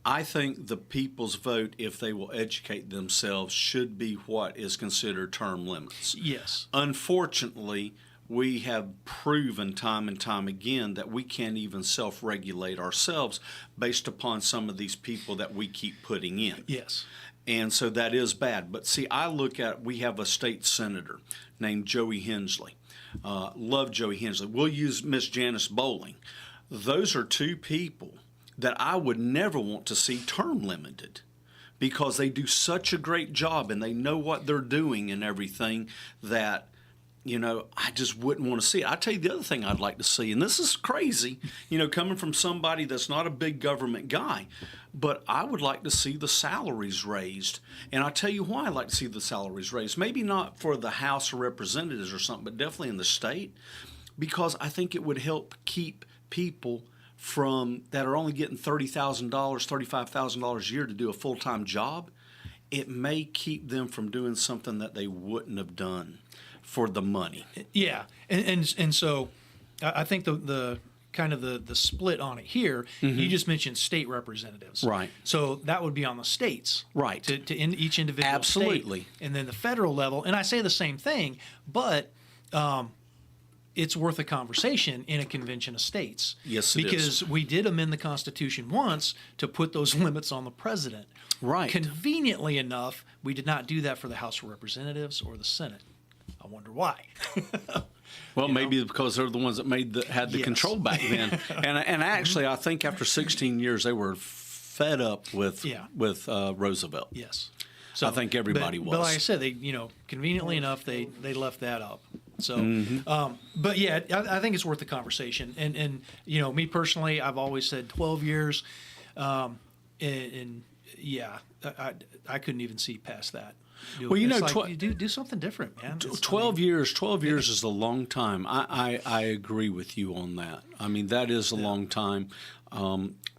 Speaker 2: I think the people's vote, if they will educate themselves, should be what is considered term limits.
Speaker 3: Yes.
Speaker 2: Unfortunately, we have proven time and time again that we can't even self-regulate ourselves based upon some of these people that we keep putting in.
Speaker 3: Yes.
Speaker 2: And so that is bad. But see, we have a state senator named Joey Hensley. Love Joey Hensley. We'll use Miss Janice Bowling. Those are two people that I would never want to see term limited, because they do such a great job and they know what they're doing and everything that, I just wouldn't want to see it. I tell you the other thing I'd like to see, and this is crazy, coming from somebody that's not a big government guy, but I would like to see the salaries raised. And I'll tell you why I'd like to see the salaries raised. Maybe not for the House of Representatives or something, but definitely in the state, because I think it would help keep people that are only getting $30,000, $35,000 a year to do a full-time job. It may keep them from doing something that they wouldn't have done for the money.
Speaker 3: Yeah, and so I think the kind of the split on it here. You just mentioned state representatives,
Speaker 2: Right.
Speaker 3: So that would be on the states,
Speaker 2: Right.
Speaker 3: To in each individual
Speaker 2: Absolutely.
Speaker 3: state, and then the federal level. And I say the same thing, but it's worth a conversation in a convention of states.
Speaker 2: Yes, it is.
Speaker 3: Because we did amend the Constitution once to put those limits on the president.
Speaker 2: Right.
Speaker 3: Conveniently enough, we did not do that for the House of Representatives or the Senate. I wonder why.
Speaker 2: Well, maybe because they're the ones that had the
Speaker 3: Yes.
Speaker 2: control back then. and actually, I think after 16 years, they were fed up with Roosevelt.
Speaker 3: Yes.
Speaker 2: I think everybody was.
Speaker 3: But like I said, they conveniently enough they left that up. So, but yeah, I think it's worth the conversation. And me personally, I've always said 12 years, and yeah, I couldn't even see past that.
Speaker 2: Well,
Speaker 3: It's like, do something different, man.
Speaker 2: 12 years is a long time. I agree with you on that. I mean, that is a long time.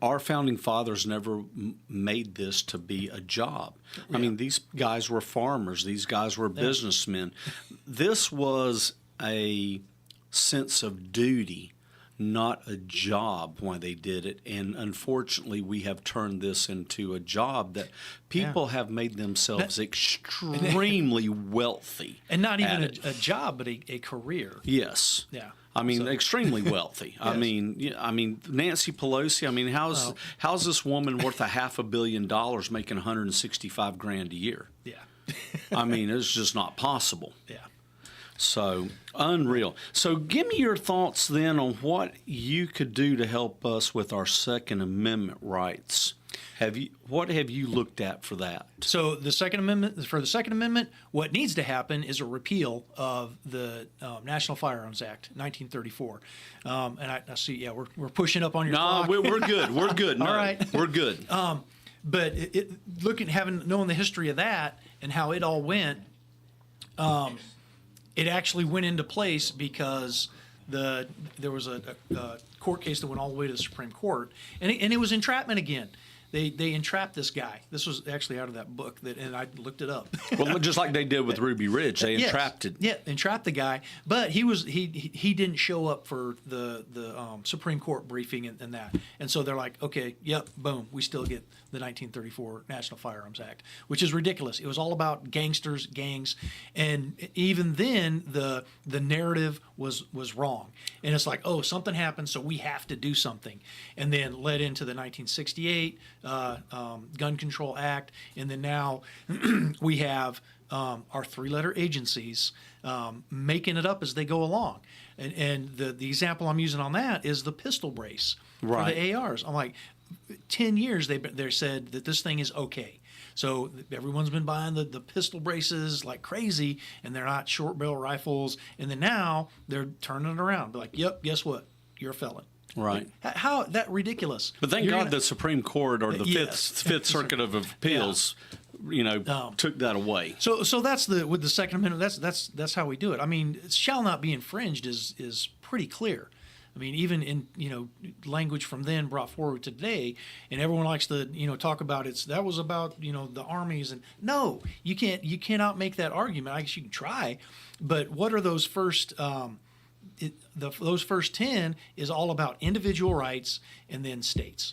Speaker 2: Our founding fathers never made this to be a job. I mean, these guys were farmers. These guys were businessmen. This was a sense of duty, not a job when they did it. And unfortunately, we have turned this into a job that people have made themselves extremely wealthy.
Speaker 3: And not even
Speaker 2: at
Speaker 3: a job, but a career.
Speaker 2: Yes.
Speaker 3: Yeah.
Speaker 2: I mean, extremely wealthy.
Speaker 3: Yes.
Speaker 2: I mean, Nancy Pelosi. I mean, how's this woman worth $500 million making $165,000 a year?
Speaker 3: Yeah.
Speaker 2: I mean, it's just not possible.
Speaker 3: Yeah.
Speaker 2: So unreal. So give me your thoughts then on what you could do to help us with our Second Amendment rights. What have you looked at for that?
Speaker 3: So the Second Amendment, what needs to happen is a repeal of the National Firearms Act, 1934. And I see, yeah, we're pushing up on your clock.
Speaker 2: No, we're good. We're good. No,
Speaker 3: All right.
Speaker 2: We're good.
Speaker 3: But knowing the history of that and how it all went, it actually went into place because there was a court case that went all the way to the Supreme Court, and it was entrapment again. They entrapped this guy. This was actually out of that book, and I looked it up.
Speaker 2: Well, just like they did with Ruby Ridge, they entrapped it.
Speaker 3: Yeah, entrapped the guy, but he didn't show up for the Supreme Court briefing and that, and so they're like, okay, yep, boom, we still get the 1934 National Firearms Act, which is ridiculous. It was all about gangsters, gangs, and even then the narrative was wrong, and it's like, oh, something happened, so we have to do something, and then led into the 1968 Gun Control Act, and then now we have our three-letter agencies making it up as they go along. And the example I'm using on that is the pistol brace for the ARs. I'm like, 10 years they said that this thing is okay. So everyone's been buying the pistol braces like crazy, and they're not short barrel rifles. And then now they're turning it around. They're like, yep, guess what? You're a felon.
Speaker 2: Right.
Speaker 3: How that ridiculous?
Speaker 2: But thank God the Supreme Court or the Fifth Circuit of Appeals, took that away.
Speaker 3: So that's with the Second Amendment. That's how we do it. I mean, "shall not be infringed" is pretty clear. I mean, even in language from then brought forward today, and everyone likes to talk about that was about the armies, and no, you cannot make that argument. I guess you can try, but what are those first? Those first 10 is all about individual rights and then states.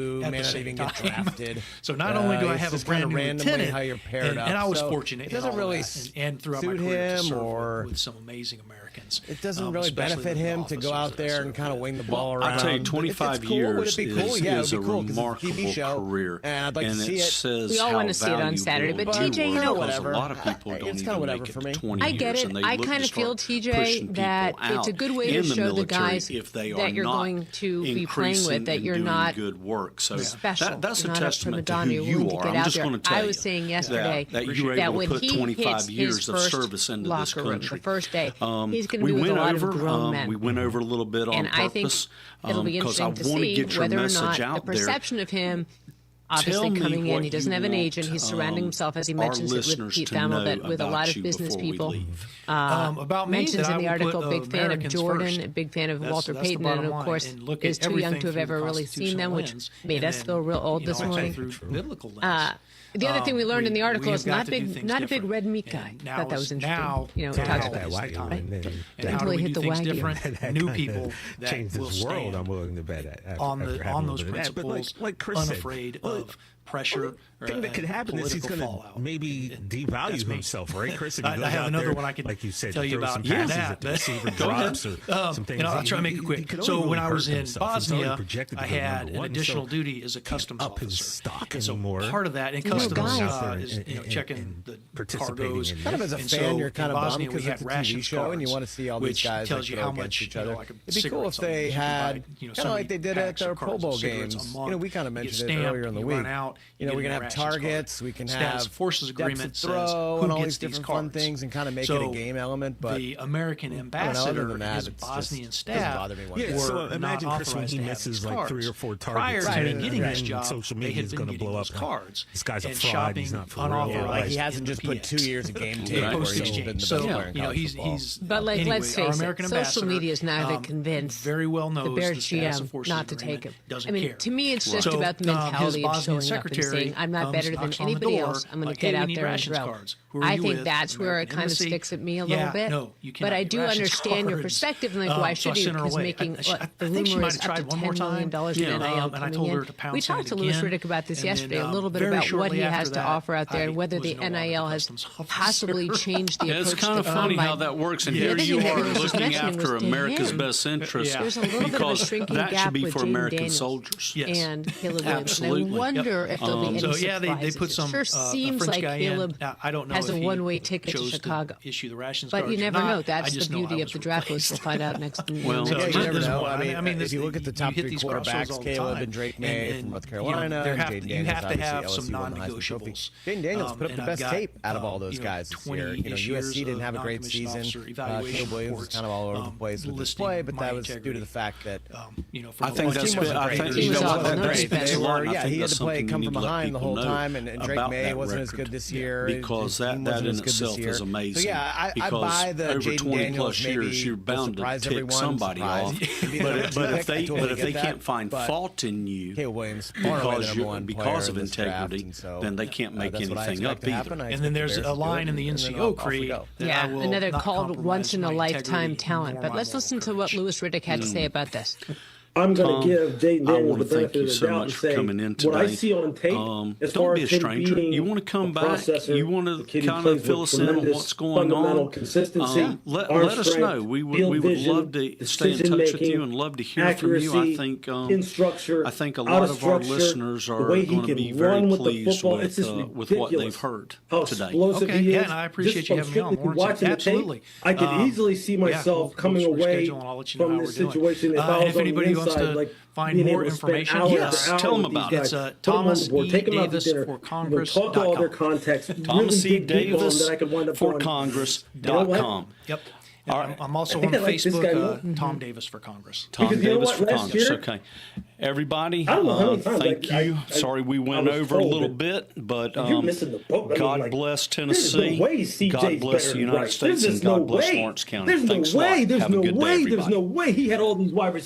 Speaker 4: who
Speaker 3: at
Speaker 4: may
Speaker 3: the
Speaker 4: not
Speaker 3: same
Speaker 4: even
Speaker 3: time.
Speaker 4: get drafted.
Speaker 3: So not only do I
Speaker 4: It's
Speaker 3: have a
Speaker 4: just
Speaker 3: brand
Speaker 4: kinda
Speaker 3: new
Speaker 4: randomly
Speaker 3: lieutenant,
Speaker 4: how you're paired
Speaker 3: and I was
Speaker 4: up. So
Speaker 3: fortunate
Speaker 4: it
Speaker 3: in
Speaker 4: doesn't
Speaker 3: all
Speaker 4: really
Speaker 3: that, and throughout my
Speaker 4: suit
Speaker 3: career to
Speaker 4: him,
Speaker 3: serve
Speaker 4: or
Speaker 3: with some amazing Americans.
Speaker 4: it doesn't really
Speaker 3: especially
Speaker 4: benefit
Speaker 3: the
Speaker 4: him to go
Speaker 3: officers
Speaker 4: out
Speaker 3: that I
Speaker 4: there
Speaker 3: served
Speaker 4: and kind of
Speaker 3: with.
Speaker 4: wing the ball around.
Speaker 2: I'll tell you,
Speaker 4: It's
Speaker 2: 25
Speaker 4: cool. Would
Speaker 2: years
Speaker 4: it be cool?
Speaker 2: is,
Speaker 4: Yeah,
Speaker 2: is
Speaker 4: it
Speaker 2: a
Speaker 4: would be cool 'cause it's a
Speaker 2: remarkable
Speaker 4: TV show,
Speaker 2: career,
Speaker 4: and I'd like to see
Speaker 2: it
Speaker 4: it.
Speaker 2: says
Speaker 5: We all
Speaker 2: how
Speaker 5: wanna see it on
Speaker 2: valuable
Speaker 5: Saturday, but
Speaker 2: you
Speaker 5: TJ, you
Speaker 2: were,
Speaker 5: know,
Speaker 2: because
Speaker 4: whatever.
Speaker 2: a lot of people
Speaker 4: It's
Speaker 2: don't
Speaker 4: kinda
Speaker 2: even
Speaker 4: whatever
Speaker 2: make it
Speaker 4: for
Speaker 2: to
Speaker 4: me.
Speaker 2: 20
Speaker 5: I get
Speaker 2: years,
Speaker 5: it.
Speaker 2: and they
Speaker 5: I
Speaker 2: look
Speaker 5: kind
Speaker 2: to
Speaker 5: of feel,
Speaker 2: start
Speaker 5: TJ,
Speaker 2: pushing
Speaker 5: that
Speaker 2: people
Speaker 5: it's a
Speaker 2: out
Speaker 5: good way to
Speaker 2: in the
Speaker 5: show the
Speaker 2: military
Speaker 5: guys
Speaker 2: if they
Speaker 5: that
Speaker 2: are
Speaker 5: you're
Speaker 2: not
Speaker 5: going to be playing
Speaker 2: increasing
Speaker 5: with, that
Speaker 2: and
Speaker 5: you're
Speaker 2: doing
Speaker 5: not
Speaker 2: good work. So
Speaker 5: special.
Speaker 2: that's
Speaker 5: You're
Speaker 2: a
Speaker 5: not a
Speaker 2: testament to
Speaker 5: prima
Speaker 2: who
Speaker 5: donna. You're
Speaker 2: you
Speaker 5: willing to
Speaker 2: are.
Speaker 5: get
Speaker 2: I'm
Speaker 5: out
Speaker 2: just
Speaker 5: there.
Speaker 2: going to tell
Speaker 5: I
Speaker 2: you
Speaker 5: was saying yesterday
Speaker 2: that you were
Speaker 5: that
Speaker 2: able
Speaker 5: when
Speaker 2: to put
Speaker 5: he
Speaker 2: 25
Speaker 5: hits
Speaker 2: years
Speaker 5: his
Speaker 2: of
Speaker 5: first
Speaker 2: service into this
Speaker 5: locker room,
Speaker 2: country.
Speaker 5: the first day, his he's going to
Speaker 2: we
Speaker 5: be with a
Speaker 2: went
Speaker 5: lot
Speaker 2: over,
Speaker 5: of grown men.
Speaker 2: We went over a little bit on
Speaker 5: And I think
Speaker 2: purpose
Speaker 5: it'll be
Speaker 2: because I
Speaker 5: interesting
Speaker 2: want
Speaker 5: to
Speaker 2: to
Speaker 5: see
Speaker 2: get your
Speaker 5: whether or
Speaker 2: message
Speaker 5: not the
Speaker 2: out there.
Speaker 5: perception of him,
Speaker 2: Tell
Speaker 5: obviously
Speaker 2: me
Speaker 5: coming in,
Speaker 2: what
Speaker 5: he doesn't
Speaker 2: you
Speaker 5: have an
Speaker 2: want,
Speaker 5: agent. He's surrounding himself, as he
Speaker 2: our
Speaker 5: mentions it with
Speaker 2: listeners
Speaker 5: Pete
Speaker 2: to
Speaker 5: Thamel,
Speaker 2: know
Speaker 5: but with a
Speaker 2: about
Speaker 5: lot of
Speaker 2: you
Speaker 5: business
Speaker 2: before we
Speaker 5: people.
Speaker 2: leave.
Speaker 3: About me,
Speaker 5: Mentions
Speaker 3: that
Speaker 5: in the
Speaker 3: I will
Speaker 5: article,
Speaker 3: put
Speaker 5: big fan of
Speaker 3: Americans
Speaker 5: Jordan,
Speaker 3: first.
Speaker 5: a big fan of Walter
Speaker 3: That's the
Speaker 5: Payton, and
Speaker 3: bottom
Speaker 5: of
Speaker 3: line.
Speaker 5: course
Speaker 3: And look
Speaker 5: is
Speaker 3: at
Speaker 5: too young
Speaker 3: everything
Speaker 5: to have
Speaker 3: through
Speaker 5: ever really seen them,
Speaker 3: constitutional
Speaker 5: which
Speaker 3: lens,
Speaker 5: made
Speaker 3: and
Speaker 5: us
Speaker 3: then,
Speaker 5: feel real old this
Speaker 3: actually
Speaker 5: morning.
Speaker 3: through biblical lens.
Speaker 5: The other thing we learned in the article
Speaker 3: we
Speaker 5: is
Speaker 3: have got
Speaker 5: not
Speaker 3: to do
Speaker 5: big,
Speaker 3: things
Speaker 5: not a big
Speaker 3: different.
Speaker 5: red meat guy.
Speaker 3: And
Speaker 5: I thought that was interesting.
Speaker 3: Now,
Speaker 5: you know,
Speaker 3: now
Speaker 5: talks
Speaker 3: is
Speaker 5: about
Speaker 3: the
Speaker 6: Wagyu,
Speaker 3: time.
Speaker 6: and then
Speaker 3: And how
Speaker 5: until
Speaker 3: do
Speaker 5: he
Speaker 3: we
Speaker 5: hit
Speaker 3: do
Speaker 5: the
Speaker 3: things
Speaker 5: Wagyu.
Speaker 3: different?
Speaker 6: that
Speaker 3: New
Speaker 6: kind
Speaker 3: people
Speaker 6: of
Speaker 3: that
Speaker 6: changed
Speaker 3: will
Speaker 6: his world.
Speaker 3: stand
Speaker 6: I'm willing to bet after
Speaker 3: on
Speaker 6: having a
Speaker 3: those
Speaker 6: little bit of that. But
Speaker 3: principles,
Speaker 6: like Chris said,
Speaker 3: unafraid
Speaker 6: well,
Speaker 3: of pressure.
Speaker 6: The thing that could happen is he's going to maybe devalue himself, right, Chris? If he goes
Speaker 3: I have
Speaker 6: out
Speaker 3: another
Speaker 6: there,
Speaker 3: one I could
Speaker 6: like you said,
Speaker 3: tell you
Speaker 6: throw
Speaker 3: about.
Speaker 6: some
Speaker 3: Yeah,
Speaker 6: passes
Speaker 3: that.
Speaker 6: at the receiver
Speaker 3: Go ahead.
Speaker 6: drops or some things.
Speaker 3: I'll try to make it
Speaker 6: He
Speaker 3: quick.
Speaker 6: could only
Speaker 3: So
Speaker 6: really
Speaker 3: when I was
Speaker 6: hurt
Speaker 3: in
Speaker 6: himself. He's already
Speaker 3: Bosnia,
Speaker 6: projected to
Speaker 3: I
Speaker 6: go
Speaker 3: had
Speaker 6: number
Speaker 3: an
Speaker 6: one,
Speaker 3: additional
Speaker 6: so
Speaker 3: duty as a customs
Speaker 6: up his
Speaker 3: officer.
Speaker 6: stock
Speaker 3: And so
Speaker 6: anymore.
Speaker 3: part of that, and
Speaker 5: You know,
Speaker 3: customs
Speaker 5: guys-
Speaker 3: is checking
Speaker 6: and
Speaker 3: the
Speaker 6: participating
Speaker 3: cargoes.
Speaker 6: in
Speaker 4: Kind of as a
Speaker 3: And
Speaker 4: fan,
Speaker 3: so
Speaker 4: you're kind
Speaker 3: in
Speaker 4: of bummed
Speaker 3: Bosnia, we
Speaker 4: because
Speaker 3: had
Speaker 4: it's a TV
Speaker 3: ration
Speaker 4: show and you
Speaker 3: cards,
Speaker 4: want to see all these
Speaker 3: which
Speaker 4: guys
Speaker 3: tells
Speaker 4: like
Speaker 3: you
Speaker 4: go
Speaker 3: how
Speaker 4: against
Speaker 3: much
Speaker 4: each other.
Speaker 3: like
Speaker 4: It'd be cool if they had, kind of like they did at their Pro Bowl games. You know, we kind of mentioned it earlier in the week. You know, we're gonna have targets, we can have
Speaker 3: forces
Speaker 4: depth
Speaker 3: agreement
Speaker 4: of
Speaker 3: says
Speaker 4: throw
Speaker 3: who
Speaker 4: and all
Speaker 3: gets
Speaker 4: these
Speaker 3: these
Speaker 4: different fun
Speaker 3: cards.
Speaker 4: things and kind of make it
Speaker 3: So
Speaker 4: a game element. But
Speaker 3: the American
Speaker 4: other
Speaker 3: ambassador
Speaker 4: than
Speaker 3: and
Speaker 4: that,
Speaker 3: his
Speaker 4: it's
Speaker 3: Bosnian
Speaker 4: just
Speaker 3: staff
Speaker 4: doesn't bother me one
Speaker 6: Yeah,
Speaker 4: bit.
Speaker 3: were
Speaker 6: so
Speaker 3: not
Speaker 6: imagine Chris when
Speaker 3: authorized
Speaker 6: he
Speaker 3: to have
Speaker 6: misses
Speaker 3: these
Speaker 6: like
Speaker 3: cards.
Speaker 6: 3 or 4
Speaker 3: Prior
Speaker 6: targets.
Speaker 3: to
Speaker 4: Right,
Speaker 3: me getting
Speaker 4: right.
Speaker 3: this job,
Speaker 6: Social
Speaker 3: they
Speaker 6: media
Speaker 3: had
Speaker 6: is
Speaker 3: been
Speaker 6: going to
Speaker 3: getting
Speaker 6: blow
Speaker 3: those
Speaker 6: up.
Speaker 3: cards.
Speaker 6: This guy's a
Speaker 3: and
Speaker 6: fraud.
Speaker 3: shopping
Speaker 6: He's not for real.
Speaker 3: unauthorized.
Speaker 4: Yeah, like he
Speaker 3: in
Speaker 4: hasn't
Speaker 3: the
Speaker 4: just put 2
Speaker 3: PX.
Speaker 4: years of game
Speaker 3: The
Speaker 4: tape where
Speaker 3: post
Speaker 4: he's been
Speaker 3: exchange.
Speaker 4: the
Speaker 3: So
Speaker 4: best player in
Speaker 3: you know
Speaker 4: college
Speaker 3: he's
Speaker 4: football.
Speaker 5: But like,
Speaker 3: anyway,
Speaker 5: let's
Speaker 3: our
Speaker 5: face
Speaker 3: American
Speaker 5: it, social
Speaker 3: ambassador,
Speaker 5: media is now to convince
Speaker 3: very well knows
Speaker 5: the Bears
Speaker 3: status of
Speaker 5: GM
Speaker 3: forces
Speaker 5: not to
Speaker 3: agreement,
Speaker 5: take him.
Speaker 3: doesn't
Speaker 5: I mean,
Speaker 3: care.
Speaker 5: to me, it's just
Speaker 3: So,
Speaker 5: about the mentality
Speaker 3: his
Speaker 5: of
Speaker 3: Bosnian
Speaker 5: showing up and
Speaker 3: secretary
Speaker 5: saying, "I'm not
Speaker 3: comes,
Speaker 5: better than
Speaker 3: knocks on the
Speaker 5: anybody
Speaker 3: door,
Speaker 5: else. I'm going
Speaker 3: like,
Speaker 5: to get
Speaker 3: "Hey, we
Speaker 5: out
Speaker 3: need
Speaker 5: there and
Speaker 3: rations
Speaker 5: throw."
Speaker 3: cards. Who are
Speaker 5: I
Speaker 3: you
Speaker 5: think
Speaker 3: with?
Speaker 5: that's where it
Speaker 3: American
Speaker 5: kind of
Speaker 3: Embassy?
Speaker 5: sticks at me a little
Speaker 3: Yeah,
Speaker 5: bit.
Speaker 3: no, you
Speaker 5: But
Speaker 3: cannot
Speaker 5: I
Speaker 3: get
Speaker 5: do
Speaker 3: rations
Speaker 5: understand your
Speaker 3: cards.
Speaker 5: perspective, and like, why
Speaker 3: So I
Speaker 5: should you?
Speaker 3: sent her
Speaker 5: Because
Speaker 3: away.
Speaker 5: making
Speaker 3: I
Speaker 5: the
Speaker 3: think she
Speaker 5: rumor
Speaker 3: might
Speaker 5: is
Speaker 3: have
Speaker 5: up
Speaker 3: tried
Speaker 5: to
Speaker 3: one more
Speaker 5: $10 million
Speaker 3: time.
Speaker 5: in
Speaker 3: Yeah,
Speaker 5: NIL
Speaker 3: and I
Speaker 5: coming
Speaker 3: told her
Speaker 5: in.
Speaker 3: to pound
Speaker 5: We
Speaker 3: sand
Speaker 5: talked to
Speaker 3: it
Speaker 5: Louis
Speaker 3: again.
Speaker 5: Riddick about this
Speaker 3: And then,
Speaker 5: yesterday, a little bit
Speaker 3: very
Speaker 5: about what
Speaker 3: shortly
Speaker 5: he has
Speaker 3: after
Speaker 5: to
Speaker 3: that,
Speaker 5: offer out there,
Speaker 3: I
Speaker 5: and whether
Speaker 3: was
Speaker 5: the
Speaker 3: no longer
Speaker 5: NIL has
Speaker 3: customs officer.
Speaker 5: possibly changed the
Speaker 2: Yeah,
Speaker 5: approach
Speaker 2: it's kind of
Speaker 5: to
Speaker 2: funny how
Speaker 5: combine.
Speaker 2: that works, and
Speaker 5: The
Speaker 2: here
Speaker 5: other
Speaker 2: you
Speaker 5: thing that
Speaker 2: are
Speaker 5: he was just
Speaker 2: looking
Speaker 5: mentioning
Speaker 2: after
Speaker 5: was to
Speaker 2: America's
Speaker 5: him,
Speaker 2: best interests.
Speaker 3: Yeah.
Speaker 5: There's a little bit of a
Speaker 2: because
Speaker 5: shrinking
Speaker 2: that
Speaker 5: gap
Speaker 2: should be
Speaker 5: with
Speaker 2: for
Speaker 5: Jaden
Speaker 2: American
Speaker 5: Daniels
Speaker 2: soldiers.
Speaker 3: Yes.
Speaker 5: and Caleb Williams. And I
Speaker 2: Absolutely.
Speaker 5: wonder if there'll be any
Speaker 3: So yeah,
Speaker 5: surprises.
Speaker 3: they put some
Speaker 5: It sure seems
Speaker 3: French
Speaker 5: like
Speaker 3: guy
Speaker 5: Caleb
Speaker 3: in. Now, I don't know
Speaker 5: has
Speaker 3: if
Speaker 5: a
Speaker 3: he
Speaker 5: one-way ticket to
Speaker 3: chose
Speaker 5: Chicago.
Speaker 3: issue the rations
Speaker 5: But
Speaker 3: cards
Speaker 5: you
Speaker 3: or
Speaker 5: never
Speaker 3: not.
Speaker 5: know.
Speaker 3: I
Speaker 5: That's the
Speaker 3: just know I
Speaker 5: beauty of
Speaker 3: was
Speaker 5: the draft list.
Speaker 3: replaced.
Speaker 5: We'll find out next.
Speaker 2: Well,
Speaker 4: Yeah, you
Speaker 2: There's
Speaker 4: never know.
Speaker 3: more.
Speaker 4: I mean,
Speaker 3: this-
Speaker 4: if you look at the top
Speaker 3: hit
Speaker 4: 3
Speaker 3: these crossroads
Speaker 4: quarterbacks,
Speaker 3: all the
Speaker 4: Caleb
Speaker 3: time.
Speaker 4: and Drake May from North Carolina,
Speaker 3: there
Speaker 4: and
Speaker 3: have
Speaker 4: Jaden
Speaker 3: to-
Speaker 4: Daniels,
Speaker 3: you have to
Speaker 4: obviously
Speaker 3: have
Speaker 4: LSU
Speaker 3: some
Speaker 4: won the Heisman Trophy.
Speaker 3: non-negotiables.
Speaker 4: Jaden Daniels put up
Speaker 3: And
Speaker 4: the
Speaker 3: I've
Speaker 4: best
Speaker 3: got,
Speaker 4: tape out of all those guys this year. You know,
Speaker 3: 20-ish
Speaker 4: USC
Speaker 3: years
Speaker 4: didn't have a
Speaker 3: of
Speaker 4: great
Speaker 3: non-commissioned
Speaker 4: season.
Speaker 3: officer evaluation
Speaker 4: Caleb Williams was
Speaker 3: reports,
Speaker 4: kind of all over the place with his
Speaker 3: listing
Speaker 4: play, but
Speaker 3: my
Speaker 4: that was due to
Speaker 3: integrity.
Speaker 4: the fact that
Speaker 3: From
Speaker 2: I think
Speaker 3: a
Speaker 2: that's
Speaker 3: team
Speaker 2: been, I think
Speaker 5: He
Speaker 2: you
Speaker 5: was
Speaker 2: know
Speaker 5: awful.
Speaker 2: what
Speaker 5: No
Speaker 2: that
Speaker 5: defense.
Speaker 2: that's a lot, and I
Speaker 4: Yeah,
Speaker 2: think
Speaker 4: he had
Speaker 2: that's
Speaker 4: to play
Speaker 2: something
Speaker 4: come
Speaker 2: you
Speaker 4: from
Speaker 2: need to let
Speaker 4: behind the
Speaker 2: people
Speaker 4: whole
Speaker 2: know
Speaker 4: time, and Drake
Speaker 2: about
Speaker 4: May
Speaker 2: that
Speaker 4: wasn't as
Speaker 2: record.
Speaker 4: good this year.
Speaker 2: Because
Speaker 4: His
Speaker 2: that
Speaker 4: team
Speaker 2: that
Speaker 4: wasn't
Speaker 2: in
Speaker 4: as good this
Speaker 2: itself
Speaker 4: year.
Speaker 2: is amazing.
Speaker 4: So yeah, I
Speaker 2: because
Speaker 4: buy the
Speaker 2: over
Speaker 4: Jaden
Speaker 2: 20
Speaker 4: Daniels
Speaker 2: plus
Speaker 4: maybe
Speaker 2: years, you're
Speaker 4: will
Speaker 2: bound to
Speaker 4: surprise
Speaker 2: tick
Speaker 4: everyone,
Speaker 2: somebody off.
Speaker 4: Maybe they're
Speaker 2: But if
Speaker 4: I
Speaker 2: they
Speaker 4: totally get that,
Speaker 2: can't find
Speaker 4: but
Speaker 2: fault in you
Speaker 4: Caleb Williams, far and away the
Speaker 2: because
Speaker 4: number one
Speaker 2: because of
Speaker 4: player in this draft,
Speaker 2: integrity,
Speaker 4: and so,
Speaker 2: then they can't make
Speaker 4: that's what I
Speaker 2: anything
Speaker 4: expect
Speaker 2: up
Speaker 4: to happen.
Speaker 2: either.
Speaker 4: I
Speaker 3: And
Speaker 4: expect
Speaker 3: then
Speaker 4: the
Speaker 3: there's
Speaker 4: Bears
Speaker 3: a
Speaker 4: to do
Speaker 3: line
Speaker 4: it,
Speaker 3: in the
Speaker 4: and then
Speaker 3: NCO
Speaker 4: off we
Speaker 3: creed
Speaker 4: go.
Speaker 3: that I
Speaker 5: Yeah,
Speaker 3: will
Speaker 5: another
Speaker 3: not
Speaker 5: called
Speaker 3: compromise
Speaker 5: once in a
Speaker 3: my
Speaker 5: lifetime
Speaker 3: integrity
Speaker 5: talent.
Speaker 3: nor
Speaker 5: But
Speaker 3: my
Speaker 5: let's
Speaker 3: moral
Speaker 5: listen to what
Speaker 3: courage.
Speaker 5: Louis Riddick had to say about this.
Speaker 7: I'm going
Speaker 2: Tom,
Speaker 7: to give Jaden
Speaker 2: I
Speaker 7: Daniels
Speaker 2: wanna
Speaker 7: the
Speaker 2: thank
Speaker 7: benefit
Speaker 2: you
Speaker 7: of the
Speaker 2: so
Speaker 7: doubt
Speaker 2: much
Speaker 7: and
Speaker 2: for
Speaker 7: say
Speaker 2: coming in
Speaker 7: what I
Speaker 2: today.
Speaker 7: see on tape as
Speaker 2: Don't
Speaker 7: far
Speaker 2: be a
Speaker 7: as him
Speaker 2: stranger.
Speaker 7: being
Speaker 2: You want to come
Speaker 7: a
Speaker 2: back?
Speaker 7: processor,
Speaker 2: You want
Speaker 7: the
Speaker 2: to
Speaker 7: kid who
Speaker 2: kind of
Speaker 7: plays
Speaker 2: fill
Speaker 7: with
Speaker 2: us in on
Speaker 7: tremendous
Speaker 2: what's going
Speaker 7: fundamental
Speaker 2: on?
Speaker 7: consistency,
Speaker 2: Let
Speaker 7: arm
Speaker 2: us know.
Speaker 7: strength,
Speaker 2: We would
Speaker 7: field vision,
Speaker 2: love to stay in touch with
Speaker 7: decision-making,
Speaker 2: you and love to hear from you. I
Speaker 7: accuracy,
Speaker 2: think
Speaker 7: in structure,
Speaker 2: I think a
Speaker 7: out
Speaker 2: lot
Speaker 7: of
Speaker 2: of our
Speaker 7: structure,
Speaker 2: listeners
Speaker 7: the
Speaker 2: are
Speaker 7: way he
Speaker 2: going to
Speaker 7: can
Speaker 2: be very
Speaker 7: run with the
Speaker 2: pleased
Speaker 7: football, it's just
Speaker 2: with what they've
Speaker 7: ridiculous
Speaker 2: heard
Speaker 7: how
Speaker 2: today.
Speaker 7: explosive
Speaker 3: Okay,
Speaker 7: he
Speaker 3: yeah,
Speaker 7: is.
Speaker 3: and I appreciate
Speaker 7: Just
Speaker 3: you
Speaker 7: from
Speaker 3: having me on,
Speaker 7: strictly
Speaker 3: Lawrence.
Speaker 7: watching the
Speaker 3: Absolutely.
Speaker 7: tape, I could easily see myself coming
Speaker 3: we'll
Speaker 7: away
Speaker 3: schedule and I'll let you know
Speaker 7: from
Speaker 3: how
Speaker 7: this
Speaker 3: we're doing.
Speaker 7: situation if I
Speaker 3: And
Speaker 7: was
Speaker 3: if
Speaker 7: on the
Speaker 3: anybody wants
Speaker 7: inside,
Speaker 3: to
Speaker 7: like
Speaker 3: find
Speaker 7: being
Speaker 3: more
Speaker 7: able to spend
Speaker 3: information,
Speaker 7: hours
Speaker 2: yes,
Speaker 7: and hours
Speaker 2: tell them
Speaker 7: with these
Speaker 2: about it.
Speaker 7: guys.
Speaker 3: It's,
Speaker 7: Put them on
Speaker 3: Thomas
Speaker 7: the board,
Speaker 3: E.
Speaker 7: take them out to
Speaker 3: Davis
Speaker 7: dinner,
Speaker 3: for
Speaker 7: talk to
Speaker 3: Congress.com.
Speaker 7: all their contacts,
Speaker 2: Thomas
Speaker 7: really
Speaker 2: E.
Speaker 7: dig deep on them
Speaker 2: Davis
Speaker 7: that I could wind up
Speaker 2: for
Speaker 7: going, you know what?
Speaker 2: Congress.com.
Speaker 3: Yep.
Speaker 2: All right.
Speaker 3: I'm also
Speaker 7: I think
Speaker 3: on
Speaker 7: I like this guy more.
Speaker 3: Facebook, Tom Davis for Congress.
Speaker 2: Tom
Speaker 7: Because you know
Speaker 2: Davis
Speaker 7: what,
Speaker 2: for
Speaker 7: last
Speaker 2: Congress.
Speaker 7: year-
Speaker 2: Okay. Everybody,
Speaker 7: I don't know how many times
Speaker 2: thank
Speaker 7: I-
Speaker 2: you.
Speaker 7: I-
Speaker 2: Sorry we
Speaker 7: I
Speaker 2: went
Speaker 7: was
Speaker 2: over a
Speaker 7: told
Speaker 2: little
Speaker 7: that
Speaker 2: bit, but
Speaker 7: you're missing the boat. I mean,
Speaker 2: God
Speaker 7: like,
Speaker 2: bless
Speaker 7: there's
Speaker 2: Tennessee.
Speaker 7: no way CJ's
Speaker 2: God bless
Speaker 7: better
Speaker 2: the
Speaker 7: than
Speaker 2: United
Speaker 7: Rice.
Speaker 2: States,
Speaker 7: There's
Speaker 2: and
Speaker 7: just
Speaker 2: God
Speaker 7: no
Speaker 2: bless
Speaker 7: way.
Speaker 2: Lawrence County.
Speaker 7: There's
Speaker 2: Thanks
Speaker 7: no
Speaker 2: a lot.
Speaker 7: way. There's
Speaker 2: Have a
Speaker 7: no
Speaker 2: good day,
Speaker 7: way. There's
Speaker 2: everybody.
Speaker 7: no way he had all these wide receivers.